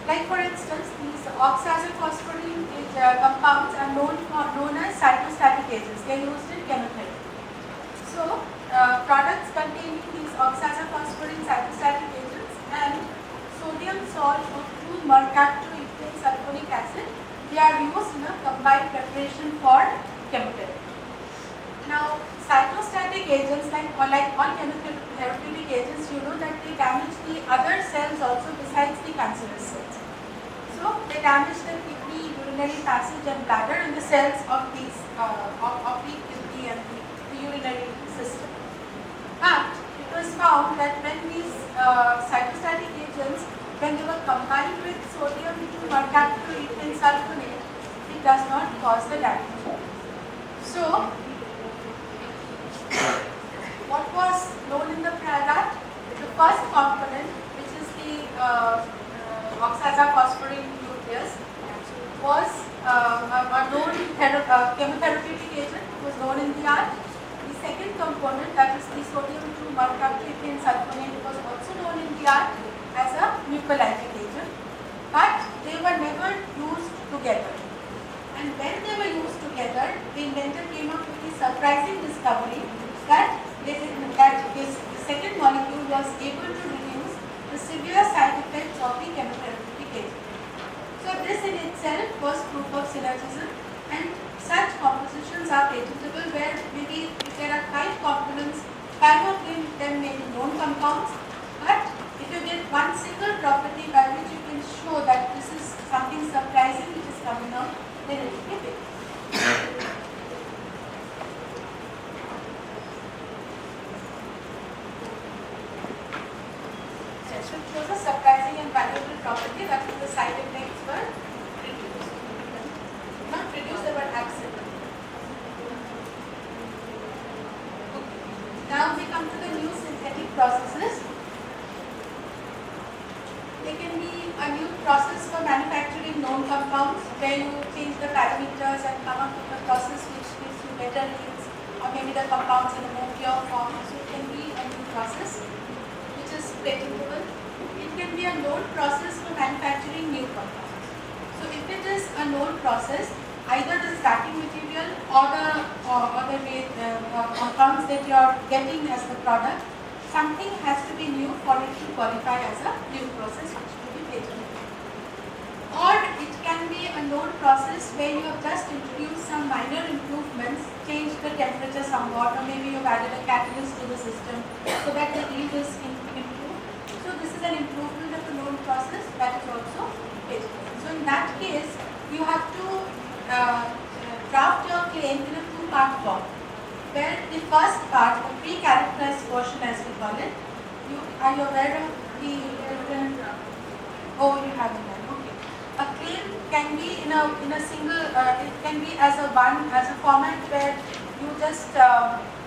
Like for instance, these oxazophosphorin compounds are known as cytostatic agents. They are used in chemotherapy. So, products containing these oxazophosphorin cytostatic agents and sodium salt of 2-mercaptoethane sulfonic acid, they are used in a combined preparation for chemotherapy. Now, cytostatic agents, like all chemotherapeutic agents, you know that they damage the other cells also besides the cancerous cells. So, they damage the kidney, urinary passage and bladder and the cells of these of the kidney and the urinary system. But it was found that when these cytostatic agents, when they were combined with sodium 2-mercaptoethane sulfonate, it does not cause the damage. So, what was known in the prior art? The first component, which is the oxazophosphorin nucleus, was a known chemotherapeutic agent, was known in the art. The second component, that is the sodium 2-mercaptoethane sulfonate, was also known in the art as a mucolytic agent, but they were never used together. And when they were used together, the inventor came up with the surprising discovery that the second molecule was able to reduce the severe side effects of the chemotherapeutic agent. So this in itself was proof of synergism, and such compositions are patentable where maybe if there are 5 components, 5 of them may be known compounds, but if you get one single property by which you can show that this is something surprising which is coming out, then it will be big. So it shows a surprising and valuable property that is the side effects were reduced. Not reduced, they were absent. Now we come to the new synthetic processes. They can be a new process for manufacturing known compounds where you change the parameters and come up with a process which gives you better yields, or maybe the compounds in a more pure form. So it can be a new process which is patentable. It can be a known process for manufacturing new compounds. So if it is a known process, either the starting material or the compounds that you are getting as the product, something has to be new for it to qualify as a new process which will be patentable. Or it can be a known process where you have just introduced some minor improvements, changed the temperature somewhat, or maybe you've added a catalyst to the system so that the yield is improved. So this is an improvement of the known process that is also patentable. So in that case, you have to draft your claim in a two-part form, where the first part, the pre-characterized portion as we call it, are you aware of the different? Oh, you haven't done. Okay. A claim can be in a single. It can be as a format where you just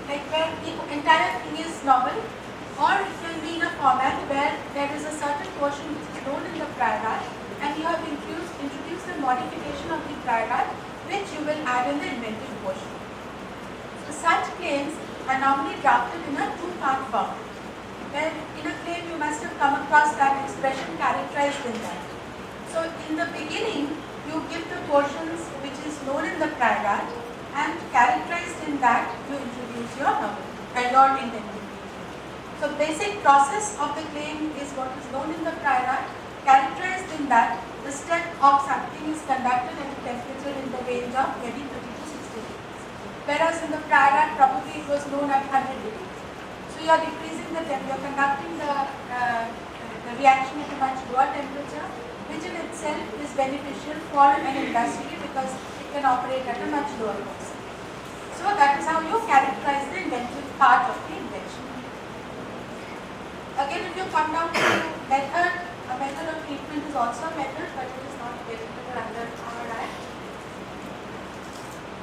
like where the entire thing is novel, or it can be in a format where there is a certain portion which is known in the prior art, and you have introduced a modification of the prior art which you will add in the inventive portion. So such claims are normally drafted in a two-part form, where in a claim you must have come across that expression characterized in that. So in the beginning, you give the portions which is known in the prior art, and characterized in that you introduce your novel, your inventive. So basic process of the claim is what is known in the prior art. Characterized in that, the step of something is conducted at a temperature in the range of maybe 30 to 60 degrees. Whereas in the prior art, probably it was known at 100 degrees. So you are decreasing the temperature, you are conducting the reaction at a much lower temperature, which in itself is beneficial for an industry because it can operate at a much lower cost. So that is how you characterize the inventive part of the invention. Again, if you come down to method, a method of treatment is also a method, but it is not patentable under our Act.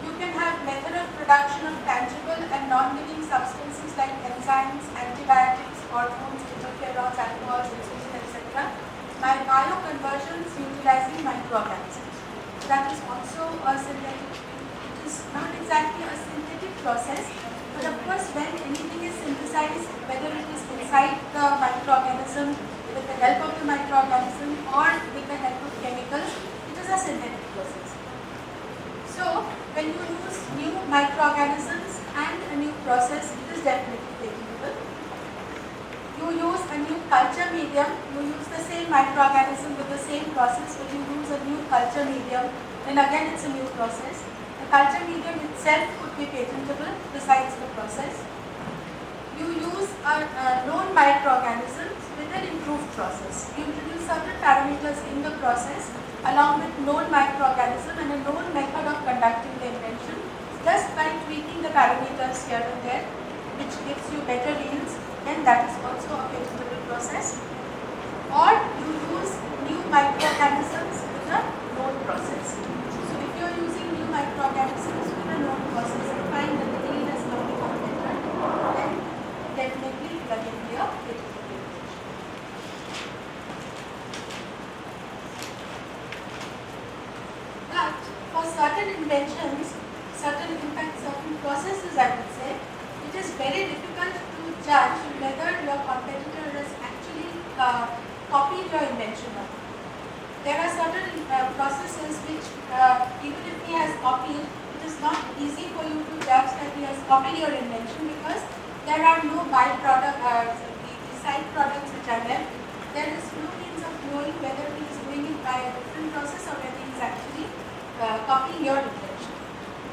You can have method of production of tangible and non-living substances like enzymes, antibiotics, hormones, interferons, alcohols, insulin, etc. by bioconversions utilizing microorganisms. That is also a synthetic. It is not exactly a synthetic process, but of course when anything is synthesized, whether it is inside the microorganism, with the help of the microorganism or with the help of chemicals, it is a synthetic process. So when you use new microorganisms and a new process, it is definitely patentable. You use a new culture medium, you use the same microorganism with the same process, but you use a new culture medium, then again it's a new process. The culture medium itself could be patentable besides the process. You use known microorganisms with an improved process. You introduce certain parameters in the process along with known microorganism and a known method of conducting the invention just by tweaking the parameters here and there, which gives you better yields, and that is also a patentable process. Or you use new microorganisms with a known process. So if you are using new microorganisms with a known process and find that the yield has not become better, then definitely that will be a patentable invention. But for certain inventions, certain processes, I would say, it is very difficult to judge whether your competitor has actually copied your invention or not. There are certain processes which, even if he has copied, it is not easy for you to judge that he has copied your invention because there are no byproduct, the side products which are left. There is no means of knowing whether he is doing it by a different process or whether he is actually copying your invention.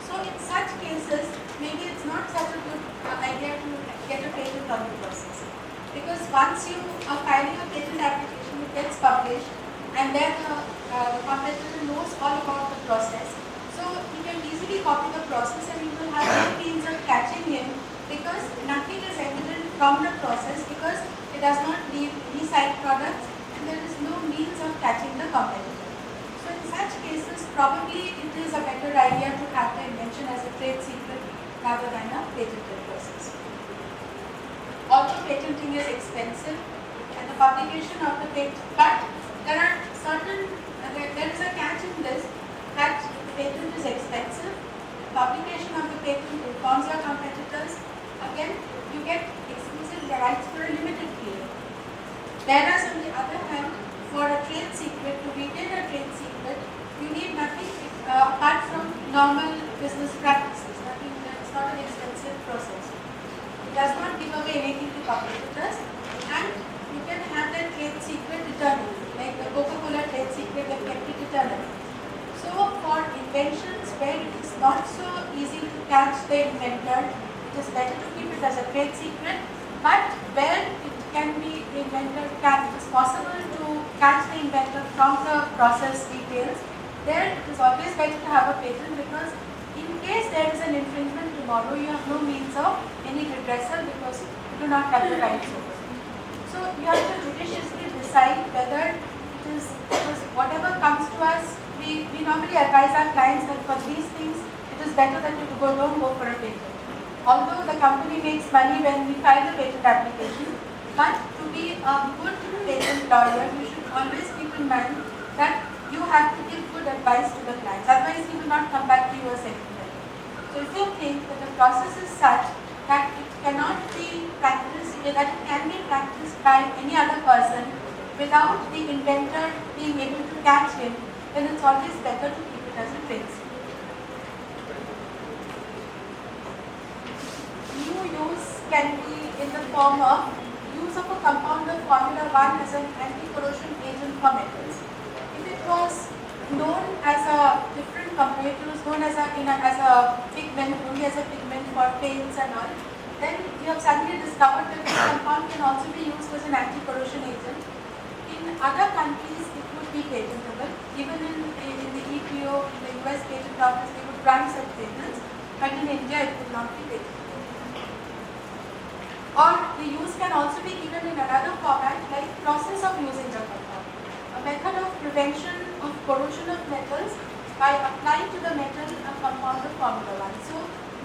So in such cases, maybe it's not such a good idea to get a patent on the process, because once you file filing a patent application, it gets published, and then the competitor knows all about the process. So he can easily copy the process and he will have no means of catching him because nothing is evident from the process because it does not leave any side products and there is no means of catching the competitor. So in such cases, probably it is a better idea to have the invention as a trade secret rather than a patented process. Also, patenting is expensive and the publication of the patent, but there are certain, there is a catch in this, that the patent is expensive, publication of the patent informs your competitors, again you get exclusive rights for a limited period. Whereas on the other hand, for a trade secret, to retain a trade secret, you need nothing apart from normal business practices. Nothing, it's not an expensive process. It does not give away anything to competitors, and you can have that trade secret eternally. Like the Coca-Cola trade secret, they kept it eternally. So for inventions where it is not so easy to catch the inventor, it is better to keep it as a trade secret. But where it can be, the inventor can, it is possible to catch the inventor from the process details, there it is always better to have a patent because in case there is an infringement tomorrow, you have no means of any redressal because you do not have the rights over it. So you have to judiciously decide whether it is, because whatever comes to us, we normally advise our clients that for these things, it is better that you don't go for a patent. Although the company makes money when we file the patent application, but to be a good patent lawyer, you should always keep in mind that you have to give good advice to the clients. Otherwise, he will not come back to you a second time. So if you think that the process is such that it cannot be practiced, that it can be practiced by any other person without the inventor being able to catch him, then it's always better to keep it as a trade secret. New use can be in the form of use of a compound of Formula 1 as an anti-corrosion agent for metals. If it was known as a different company, it was known as a pigment, only as a pigment for paints and all, then you have suddenly discovered that this compound can also be used as an anti-corrosion agent. In other countries, it would be patentable. Even in the EPO, in the US patent office, they would grant such patents, but in India, it would not be patentable. Or the use can also be given in another format, like process of using the compound. A method of prevention of corrosion of metals by applying to the metal a compound of Formula 1. So,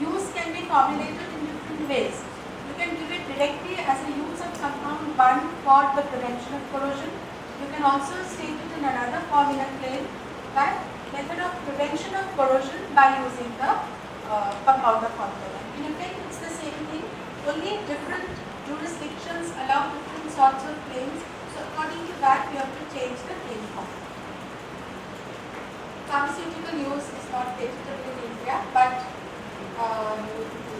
use can be formulated in different ways. You can give it directly as a use of compound 1 for the prevention of corrosion. You can also state it in another form in a claim that method of prevention of corrosion by using the compound of Formula 1. In effect, it's the same thing, only different jurisdictions allow different sorts of claims. So according to that, we have to change the claim form. Pharmaceutical use is not patentable in India, but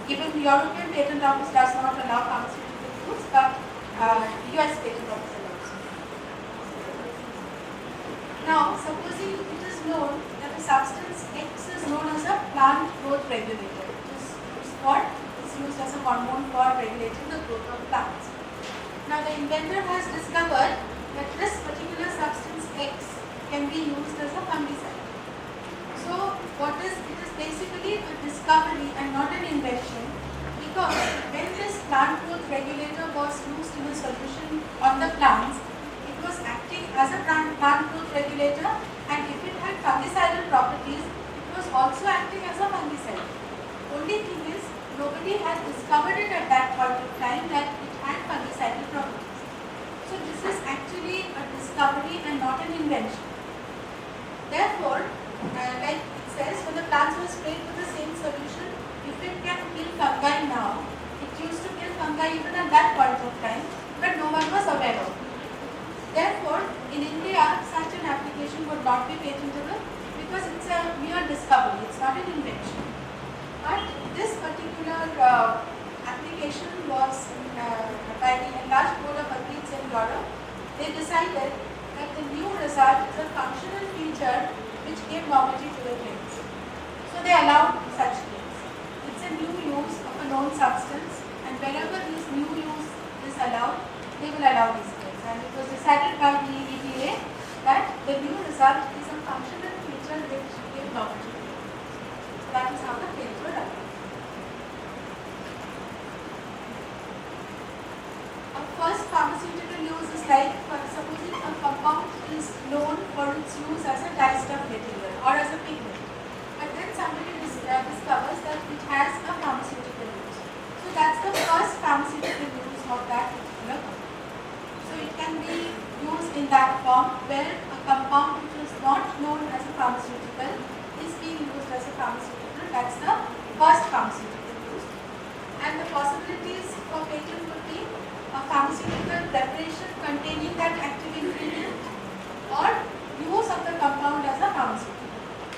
even the European Patent Office does not allow pharmaceutical use, but US Patent Office allows. Now, supposing it is known that a substance X is known as a plant growth regulator, which is used as a hormone for regulating the growth of plants. Now, the inventor has discovered that this particular substance X can be used as a fungicide. So, it is basically a discovery and not an invention, because when this plant growth regulator was used in a solution on the plants, it was acting as a plant growth regulator, and if it had fungicidal properties, it was also acting as a fungicide. Only thing is, nobody had discovered it at that point of time that it had fungicidal properties. So this is actually a discovery and not an invention. Therefore, like it says, when the plants were sprayed with the same solution, if it can kill fungi now, it used to kill fungi even at that point of time, but no one was aware of it. Therefore, in India, such an application would not be patentable because it's a mere discovery, it's not an invention. But this particular application was by the enlarged board of appeals in Europe. They decided that the new result is a functional feature which gave novelty to the claims. So they allowed such claims. It's a new use of a known substance, and wherever this new use is allowed, they will allow these claims. and it was decided by the EPA that the new result is a functional feature which gave longevity. So that is how the claims were done. A first pharmaceutical use is like supposing a compound is known for its use as a dyestuff material or as a pigment, but then somebody discovers that it has a pharmaceutical use. So that's the first pharmaceutical use of that particular compound. So it can be used in that form where a compound which is not known as a pharmaceutical is being used as a pharmaceutical. That's the first pharmaceutical use. And the possibilities for patent would be a pharmaceutical preparation containing that active ingredient or use of the compound as a pharmaceutical.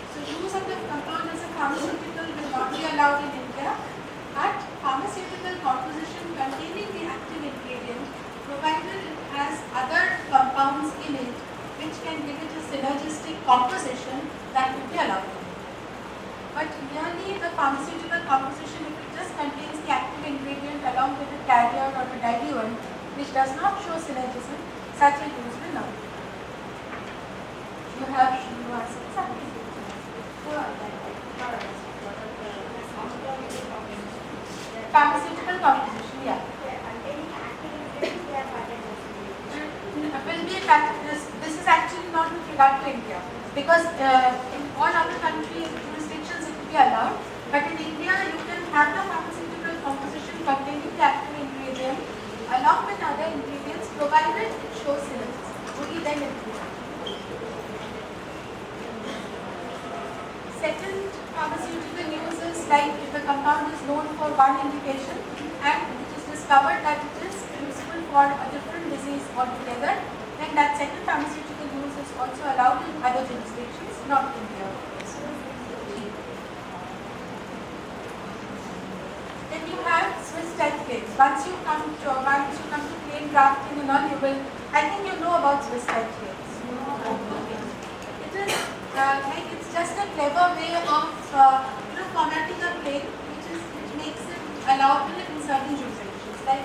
So use of the compound as a pharmaceutical will not be allowed in India, but pharmaceutical composition containing the active ingredient, provided it has other compounds in it which can give it a synergistic composition, that would be allowed. But merely the pharmaceutical composition, if it just contains the active ingredient along with the carrier or the diluent, which does not show synergism, such a use will not be. You have said something. Pharmaceutical composition, yeah. Will be a fact. This is actually not with regard to India, because in all other countries, jurisdictions it will be allowed, but in India you can have the pharmaceutical composition containing the active ingredient along with other ingredients, provided it shows synergism. Only then it will be allowed. Second pharmaceutical use is like if the compound is known for one indication and it is discovered that it is useful for a different disease altogether, then that second pharmaceutical use is also allowed in other jurisdictions, not India. Then you have Swiss type claims. Once you come to claim drafting and all, you will. I think you know about Swiss type claims. It is like it's just a clever way of formatting a claim, which makes it allowable in certain jurisdictions, like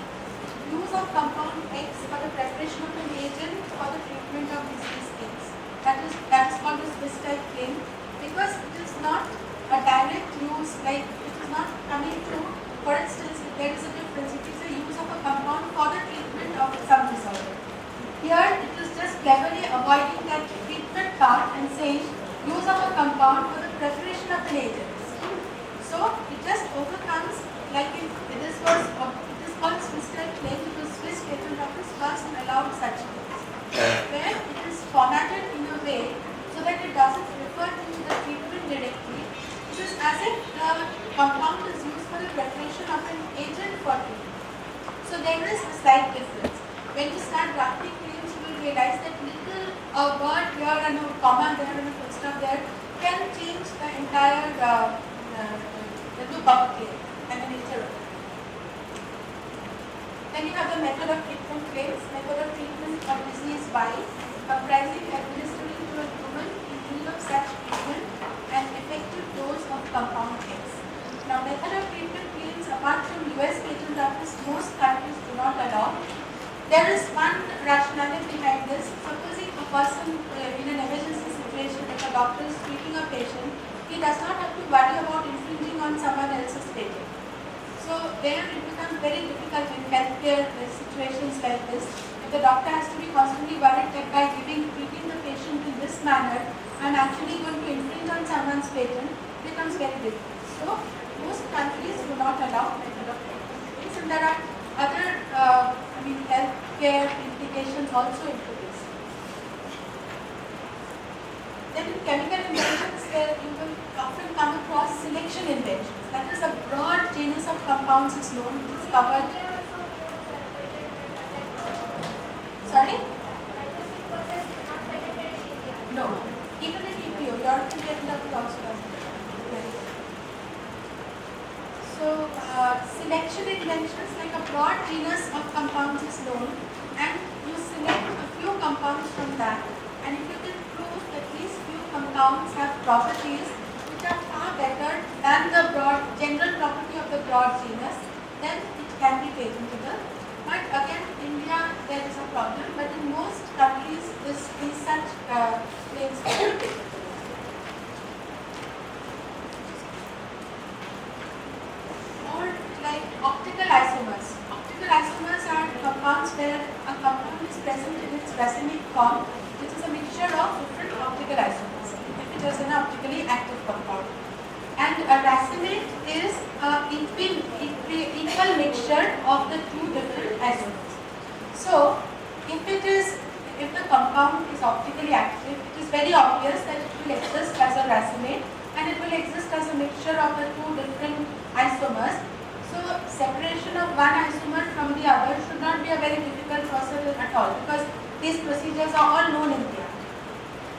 use of compound X for the preparation of an agent for the treatment of disease X. That is called a Swiss type claim, because it is not a direct use, like it is not coming through. For instance, if there is a difference, it is a use of a compound for the treatment of some disorder. Here it is just cleverly avoiding that treatment part and saying use of a compound for the preparation of an agent. So it just overcomes, like if it is called Swiss type claim because Swiss Patent Office first allowed such claims, where it is formatted in a way so that it doesn't refer to the treatment directly. It is as if the compound is used for the preparation of an agent for treatment. So there is a slight difference. When you start drafting claims, you will realize that a word here and a comma there and a full stop there can change the entire the look of claim and the nature of it. Then you have the method of treatment claims. Method of treatment of disease Y, comprising administering to a human in need of such treatment and effective dose of compound X. Now, method of treatment claims, apart from US Patent Office, most countries do not allow. There is one rationale behind this. Supposing a person in an emergency situation, if a doctor is treating a patient, he does not have to worry about infringing on someone else's patent. So there it becomes very difficult in healthcare situations like this. If the doctor has to be constantly worried that by treating the patient in this manner, I am actually going to infringe on someone's patent, it becomes very difficult. So most countries do not allow method of treatment. And there are other healthcare implications also into this. Then in chemical inventions, you will often come across selection inventions. That is a broad genus of compounds is known, it is covered. Sorry? No. Even in EPO, European Patent Office also does it. So, selection inventions, like a broad genus of compounds is known, and you select a few compounds from that, and if you can prove that these few compounds have properties which are far better than the general property of the broad genus, then it can be patentable. But again, in India there is a problem, but in where a compound is present in its racemic form, which is a mixture of different optical isomers. If it is an optically active compound. And a racemate is an equal mixture of the two different isomers. So, if the compound is optically active, it is very obvious that it will exist as a racemate and it will exist as a mixture of the two different isomers. So, separation of one isomer from the other should not be a very difficult process at all because these procedures are all known in the art.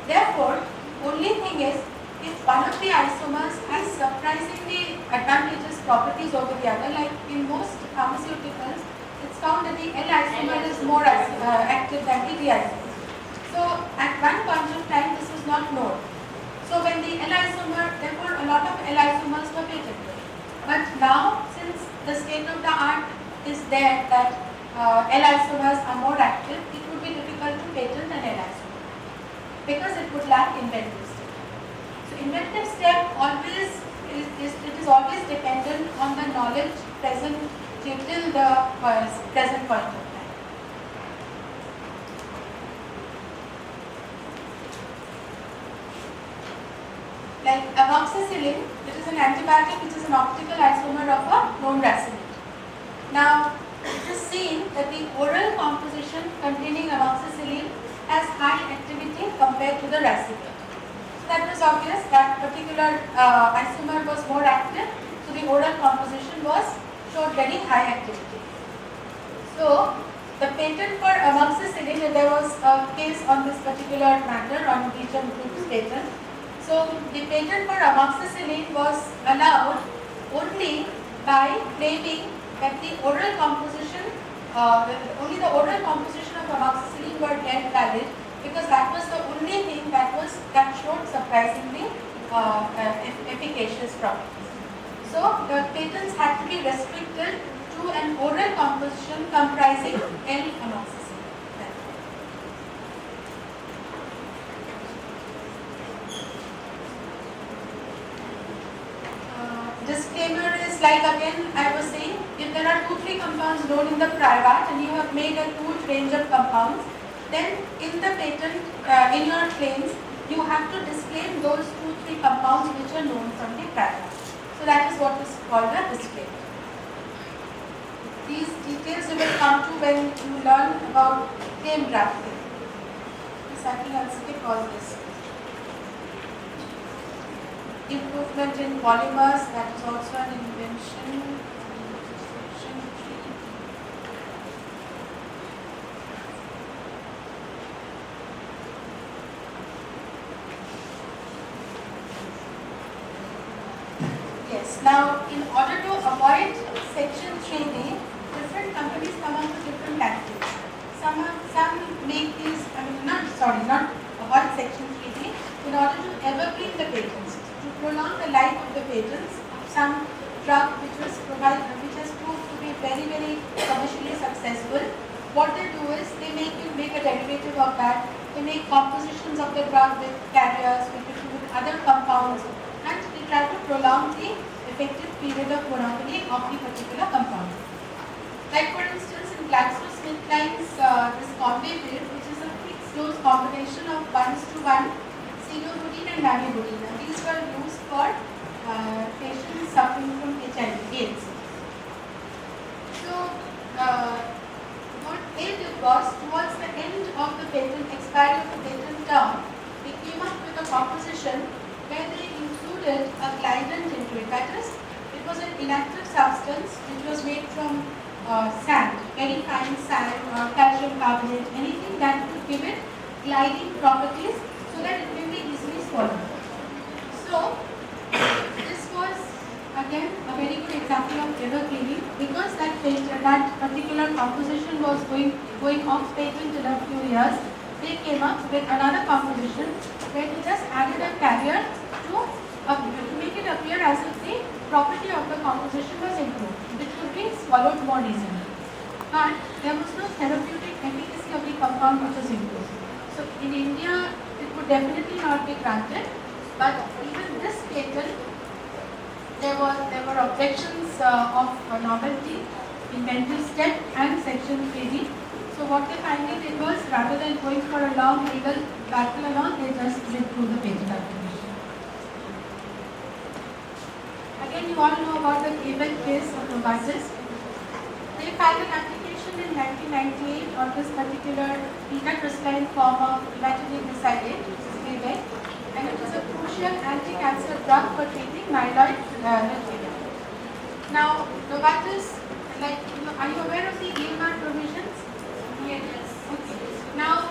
Therefore, only thing is, if one of the isomers has surprisingly advantageous properties over the other, like in most pharmaceuticals, it's found that the L isomer is more active than the D isomer. So, at one point of time, this was not known. So, when the L isomer, therefore, a lot of L isomers were patented. But now, since the state of the art is there that L isomers are more active, it would be difficult to patent an L isomer because it would lack inventive step. So, inventive step always is always dependent on the knowledge present till the present point of time. Like amoxicillin, it is an antibiotic which is an optical isomer of a known racemate. Now, it is seen that the oral composition containing amoxicillin has high activity compared to the racemate. So that was obvious that particular isomer was more active, so the oral composition showed very high activity. So, the patent for amoxicillin, there was a case on this particular matter on Beecham Group's patent. So, the patent for amoxicillin was allowed only by claiming that the oral composition, only the oral composition of amoxicillin were held valid because that was the only thing that showed surprisingly efficacious properties. So, the patents had to be restricted to an oral composition comprising L-amoxicillin. Disclaimer is like again I was saying, if there are 2-3 compounds known in the prior art and you have made a huge range of compounds, then in the patent, in your claims, you have to disclaim those 2-3 compounds which are known from the prior art. So that is what is called a disclaimer. These details you will come to when you learn about claim drafting. I think I'll skip all this. Improvement in polymers, that is also an invention. Yes, now in order to avoid section 3D, different companies come up with different tactics. Some make these, not avoid section 3D in order to evergreen the patents. To prolong the life of the patents of some drug which has proved to be very, very commercially successful, what they do is they make a derivative of that. They make compositions of the drug with carriers, with other compounds, and they try to prolong the effective period of monopoly of the particular compound. Like for instance, in GlaxoSmithKline's this Combivir, which is a fixed dose combination of 1:1 Pseudobudine and Lamivudine. These were used for patients suffering from HIV/AIDS. So, what they did was, towards the end of the patent, expiry of the patent term, they came up with a composition where they included a glidant into it. That is, it was an inactive substance which was made from sand, very fine sand or calcium carbonate, anything that would give it gliding properties so that it may be easily swallowed. So, this was again a very good example of evergreening because that particular composition was going off patent in a few years. They came up with another composition where they just added a carrier to make it appear as if the property of the composition was improved. It could be swallowed more easily. But there was no therapeutic efficacy of the compound which was improved. So in India, it would definitely not be granted. But even this patent, there were objections of novelty, inventive step, and section 3D. So what they finally did was, rather than going for a long legal battle and all, they just withdrew the patent application. Again, you all know about the Abel case of Novartis. They filed an application in 1998 on this particular beta-crystalline form of imatinib mesylate, which is Abel, and it is a crucial anti-cancer drug for treating myeloid leukemia. Now, Novartis, are you aware of the EMR provisions? Yes. Okay. Now,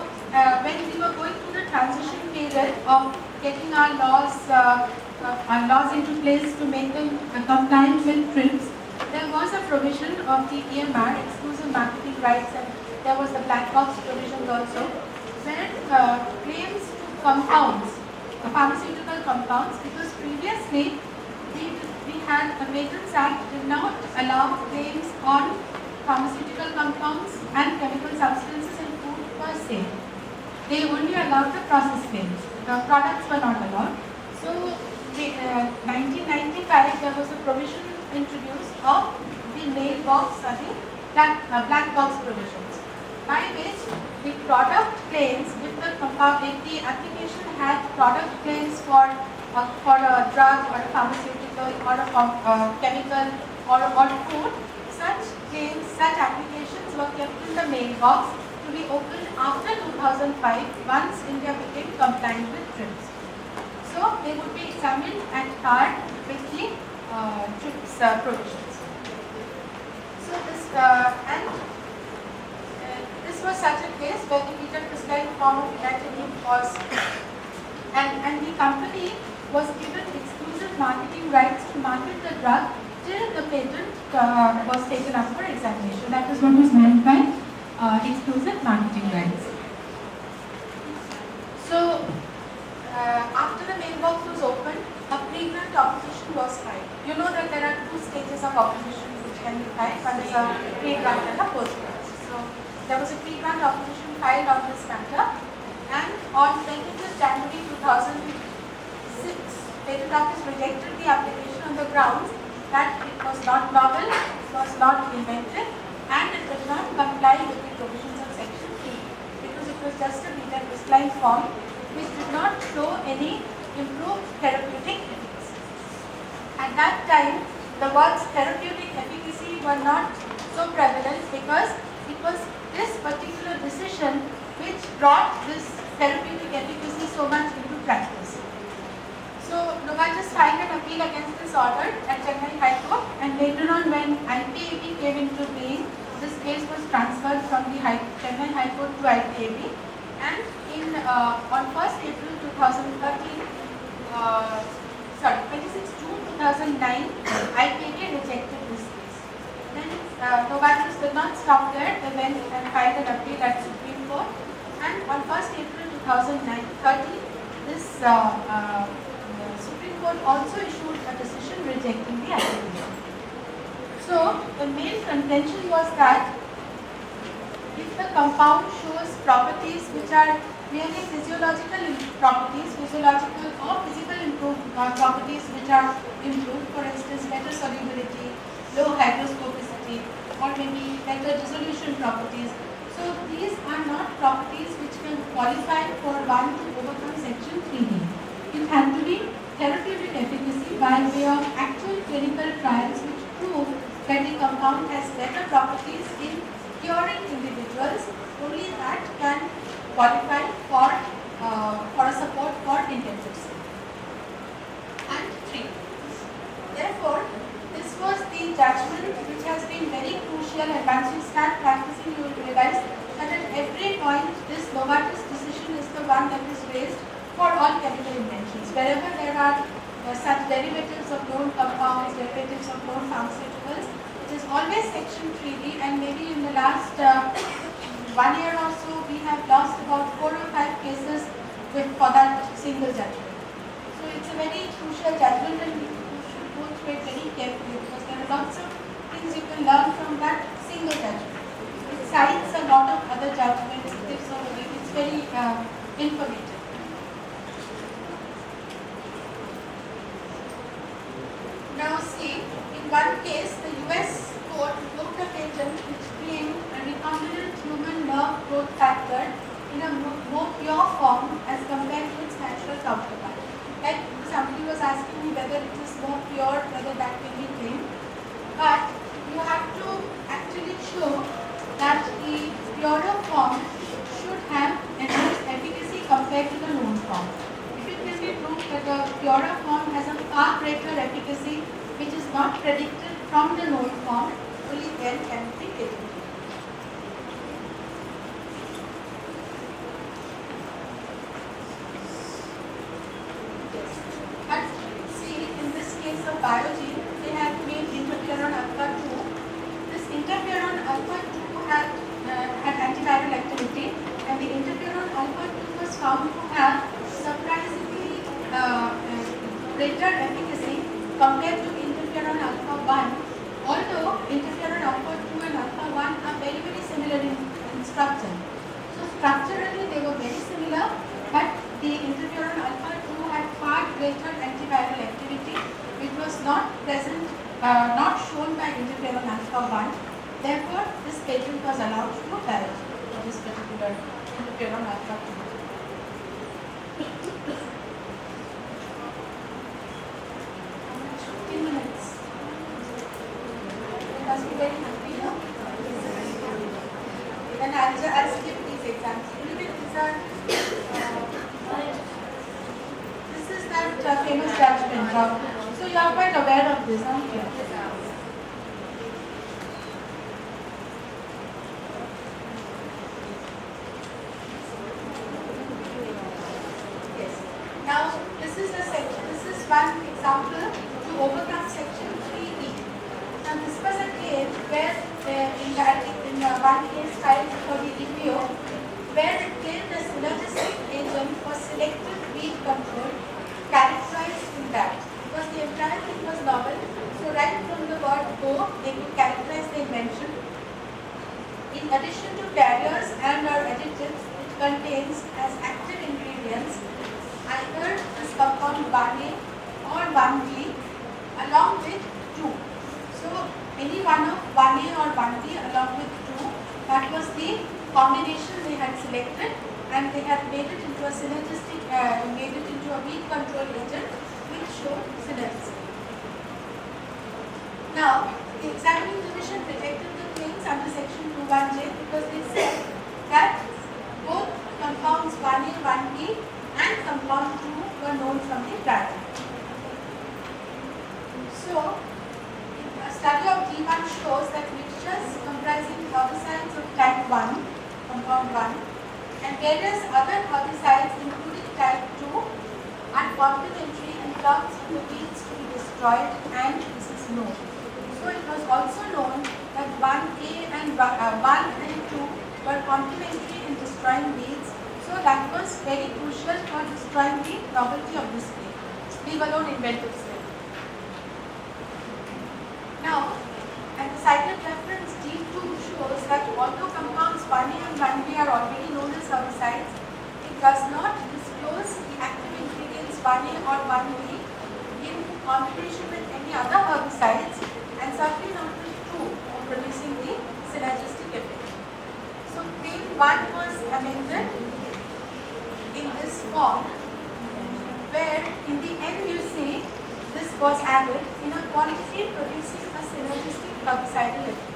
when we were going through the transition period of getting our laws into place to make them compliant with TRIPS, there was a provision of the EMR, exclusive marketing rights, and there was the black box provisions also, where claims to compounds, pharmaceutical compounds, because previously we had the Patents Act did not allow claims on pharmaceutical compounds and chemical substances in food per se. They only allowed the process claims. The products were not allowed. So, 1995 there was a provision introduced of the mailbox or the black box provisions, by which the product claims, if the application had product claims for a drug or a pharmaceutical or a chemical or food, such claims, such applications were kept in the mailbox to be opened after 2005 once India became compliant with TRIPS. So they would be examined and tarred with the TRIPS provisions. So this was such a case where the beta-crystalline form of imatinib was, and the company was given exclusive marketing rights to market the drug till the patent was taken up for examination. That is what was meant by exclusive marketing rights. So, after the mailbox was opened, a pre-grant opposition was filed. You know that there are two stages of opposition which can be filed. One is a pre-grant and a post-grant. So, there was a pre-grant opposition filed on this matter, and on 20th January 2006, Patent Office rejected the application on the grounds that it was not novel, it was not inventive, and it did not comply with the provisions of Section 3, because it was just a beta-crystalline form which did not show any improved therapeutic efficacy. At that time, the words therapeutic efficacy were not so prevalent, because it was this particular decision which brought this therapeutic efficacy so much into practice. So, Novartis filed an appeal against this order at Chennai High Court, and later on, when IPAB came into being, this case was transferred from the Chennai High Court to IPAB, and on 1st April 2013, 26 June 2009, IPAB rejected this case. Then Novartis did not stop there. They went and filed an appeal at Supreme Court, and on 1st April 2013, this Supreme Court also issued a decision rejecting the application. So, the main contention was that if the compound shows properties which are really physiological properties, physiological or physical properties which are improved, for instance, better solubility, low hygroscopicity, or maybe better dissolution properties. So, these are not properties which can qualify for one to overcome Section 3D. It had to be therapeutic efficacy by way of actual clinical trials which prove that the compound has better properties in curing individuals. Only that can qualify for a support for intensive care and treatment. Therefore, this was the judgment which has been very crucial, and once you start practicing, you will realize that at every point this Novartis decision is the one that is raised for all chemical inventions. Wherever there are such derivatives of known compounds, derivatives of known pharmaceuticals, it is always Section 3D, and maybe in the last 1 year or so, we have lost about 4 or 5 cases for that single judgment. So it's a very crucial judgment, and you should go through it very carefully, because there are lots of things you can learn from that single judgment. It cites a lot of other judgments, it's very informative. Now see, in one case, the US court looked a patent which claimed a recombinant human nerve growth factor in a more pure form as compared to its natural counterpart. Like somebody was asking me whether it is more pure, whether that can be claimed. But you have to actually show that the purer form should have enhanced efficacy compared to the known form. If it can be proved that the purer form has a far greater efficacy which is not predicted from the known form, only then can it be taken. But see, in this case of biogene, they have made interferon alpha 2. This interferon alpha 2 had antiviral activity, and the interferon alpha 2 was found to have surprisingly greater efficacy compared to interferon alpha 1, although interferon alpha 2 and alpha 1 are very, very similar in structure. So structurally they were very similar, but the interferon alpha 2 had far greater antiviral activity, which was not present, not shown by interferon alpha 1. Therefore, this patent was allowed to Biogene for this particular interferon alpha 2. Very happy, no? Then I'll skip these exams. Anyway, these are, this is that famous judgment job. So you are quite aware of this, aren't you? Yes. Now, this is a section. This is one example to overcome section 3E. Now this was a case where in one case filed for the EPO, where it claimed the synergistic agent for selective weed control characterized in that. Because the entire thing was novel, so right from the word go, they could characterize the invention. In addition to carriers and or additives, it contains as active ingredients either this compound 1A or 1B along with 2. So any one of 1A or 1B along with 2, that was the combination they had selected, and they had made it into a synergistic, made it into a weed control agent which showed synergism. Now, the examining division rejected the claims under section 21J because they said that both compounds 1A, 1B and compound 2 were known from the prior. So, a study of D1 shows that mixtures comprising herbicides of type 1, compound 1, and various other herbicides including type 2 are complementary and crops of the weeds to be destroyed, and this is known. So it was also known that 1A and 1 and 2 were complementary in destroying weeds, so that was very crucial for destroying the novelty of this claim. Leave alone inventive skill. Now, and the cited reference D2 shows that although compounds 1A and 1B are already known as herbicides, it does not disclose the active ingredients 1A or 1B in combination with any other herbicides, and certainly not with 2 for producing the synergistic effect. So claim 1 was amended in this form, where in the end you see this was added in a quantity producing a synergistic herbicidal effect.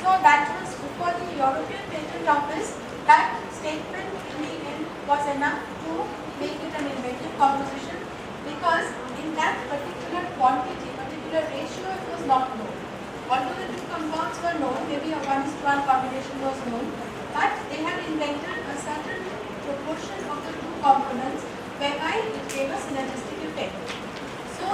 So that was before the European Patent Office. That statement in the end was enough to make it an inventive composition, because in that particular quantity, particular ratio, it was not known. Although the two compounds were known, maybe a 1:1 combination was known, but they had invented a certain proportion of the two components whereby it gave a synergistic effect. So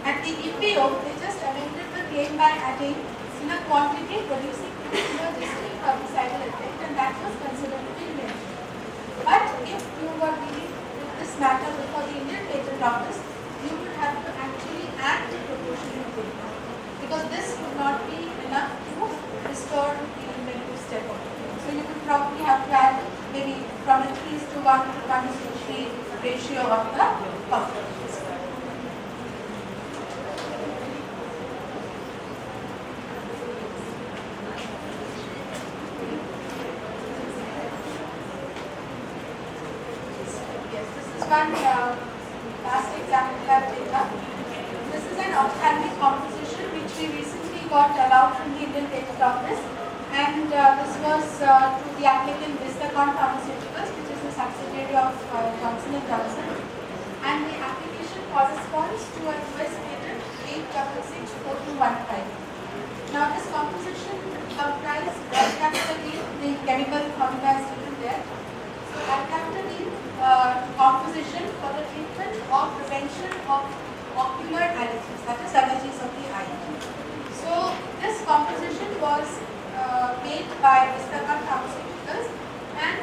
at the EPO, they just amended the claim by adding in a quantity producing synergistic herbicidal effect, and that was considered to be inventive. But if you were dealing with this matter before the Indian Patent Office, you would have to actually add the proportion of data, because this would not be enough to restore the inventive step of it. So you would probably have to add maybe from a 3:1 to 1:3 ratio of the components. one last example I've picked up. This is an ophthalmic composition which we recently got allowed from the Indian Patent Office, and this was to the applicant Vistacon Pharmaceuticals, which is a subsidiary of Johnson & Johnson, and the application corresponds to a US patent 8664215. Now this composition comprises alkaptoline, the chemical formula is written there. So alkaptoline composition for the treatment or prevention of ocular allergies, that is allergies of the eye. So this composition was made by Vistacon Pharmaceuticals, and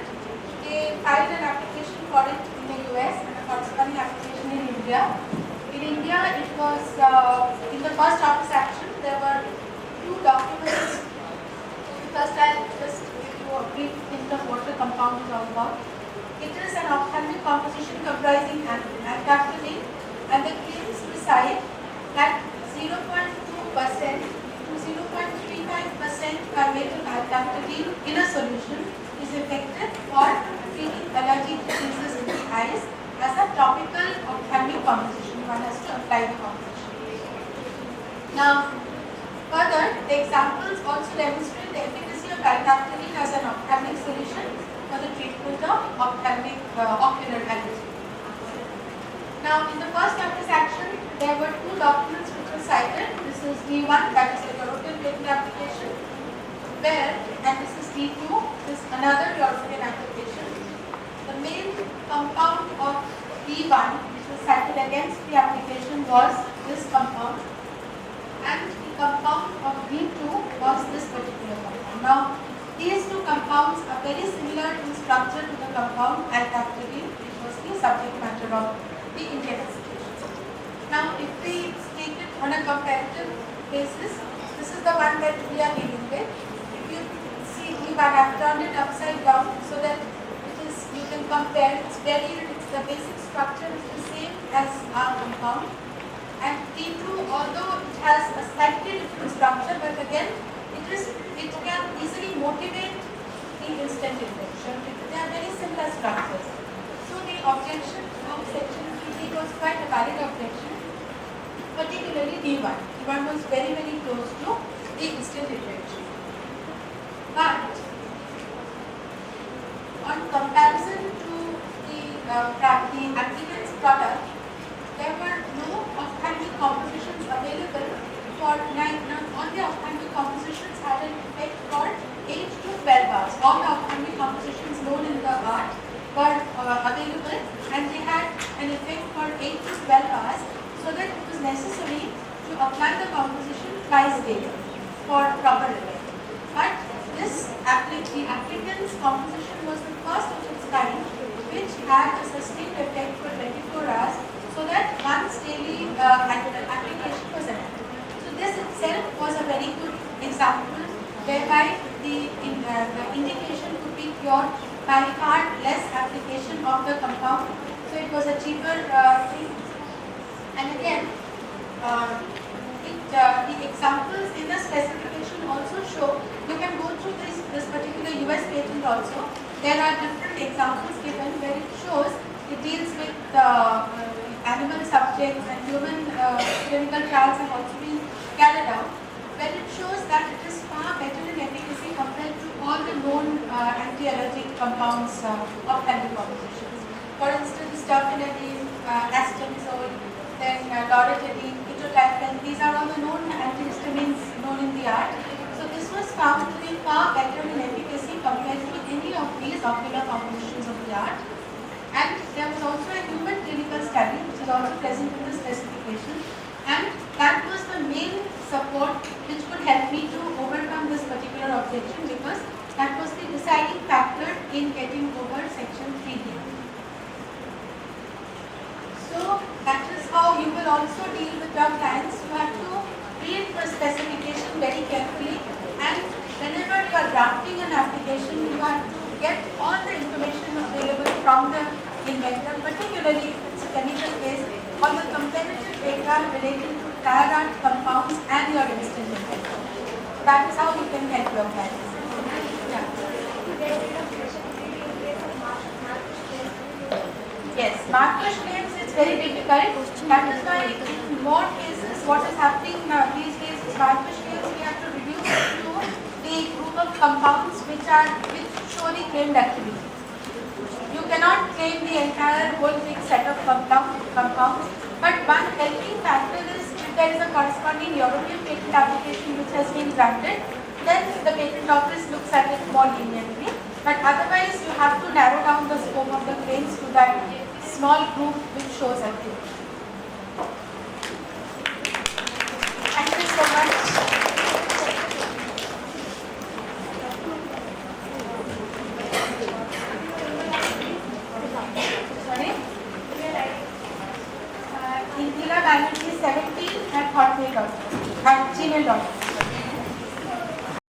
they filed an application for it in the US and a corresponding application in India. In India, it was in the first office action there were two documents. First, I'll just give you a brief hint of what the compound is all about. It is an ophthalmic composition comprising alkaptoline, and the claims reside that 0.2% to 0.35% carbonate of alkaptoline in a solution is effective for treating allergic diseases in the eyes as a topical ophthalmic composition. One has to apply the composition. Now, further, the examples also demonstrate the efficacy of alkaptoline as an ophthalmic solution for the treatment of ophthalmic ocular allergy. Now, in the first office action, there were two documents which were cited. This is D1, that is the European patent application, where, and this is D2, this is another European application. The main compound of D1, which was cited against the application, was this compound, and the compound of D2 was this particular compound. Now, these two compounds are very similar in structure to the compound alkaptoline, which was the subject matter of the Indian application. Now, if we take it on a comparative basis, this is the one that we are dealing with. If you see D1, I have turned it upside down so that it is, you can compare. It's the basic structure is the same as our compound. And D2, although it has a slightly different structure, but again, it can easily motivate the instant injection. They are very similar structures. So the objection of section 3 was quite a valid objection, particularly D1. D1 was very, very close to the instant injection. But on comparison to the applicant's product, there were no ophthalmic compositions available for 9. All the ophthalmic compositions had an effect for 8 to 12 hours. All the ophthalmic compositions known in the art were available, and they had an effect for 8 to 12 hours, so that it was necessary to apply the composition twice daily for proper effect. But the applicant's composition was the first of its kind which had a sustained effect for 24 hours, so that once daily application was enacted. So this itself was a very good example whereby the indication could be cured by far less application of the compound. So it was a cheaper thing. And again, the examples in the specification also show, you can go through this particular US patent also. There are different examples given where it shows it deals with animal subjects, and human clinical trials have also been carried out, where it shows that it is far better in efficacy compared to all the known anti-allergic compounds of ophthalmic compositions. For instance, terfenadine, astamizole, then loratadine, etotypin, these are all the known antihistamines known in the art. So this was found to be far better in efficacy compared to any of these ocular compositions of the art. And there was also a human clinical study which is also present in the specification, and that was the main support which could help me to overcome this particular objection, because that was the deciding factor in getting over section 3D. So that is how you will also deal with your clients. You have to read the specification very carefully, and whenever you are drafting an application, you have to get all the information available from the inventor, particularly if it's a chemical base, or the comparative data relating to prior art compounds and your instant inventor. That is how you can help your clients. Yeah. Yes. Marquesh claims it's very difficult. That is why in more cases what is happening these days is Marquesh claims we have to reduce it to the group of compounds which show the claimed activity. You cannot claim the entire whole big set of compounds, but one helping factor is if there is a corresponding European patent application which has been granted, then the patent office looks at it more leniently. But otherwise, you have to narrow down the scope of the claims to that small group which shows activity. Thank you so much. Sorry? Indira Banerjee 17 at hotmail.com, at gmail.com.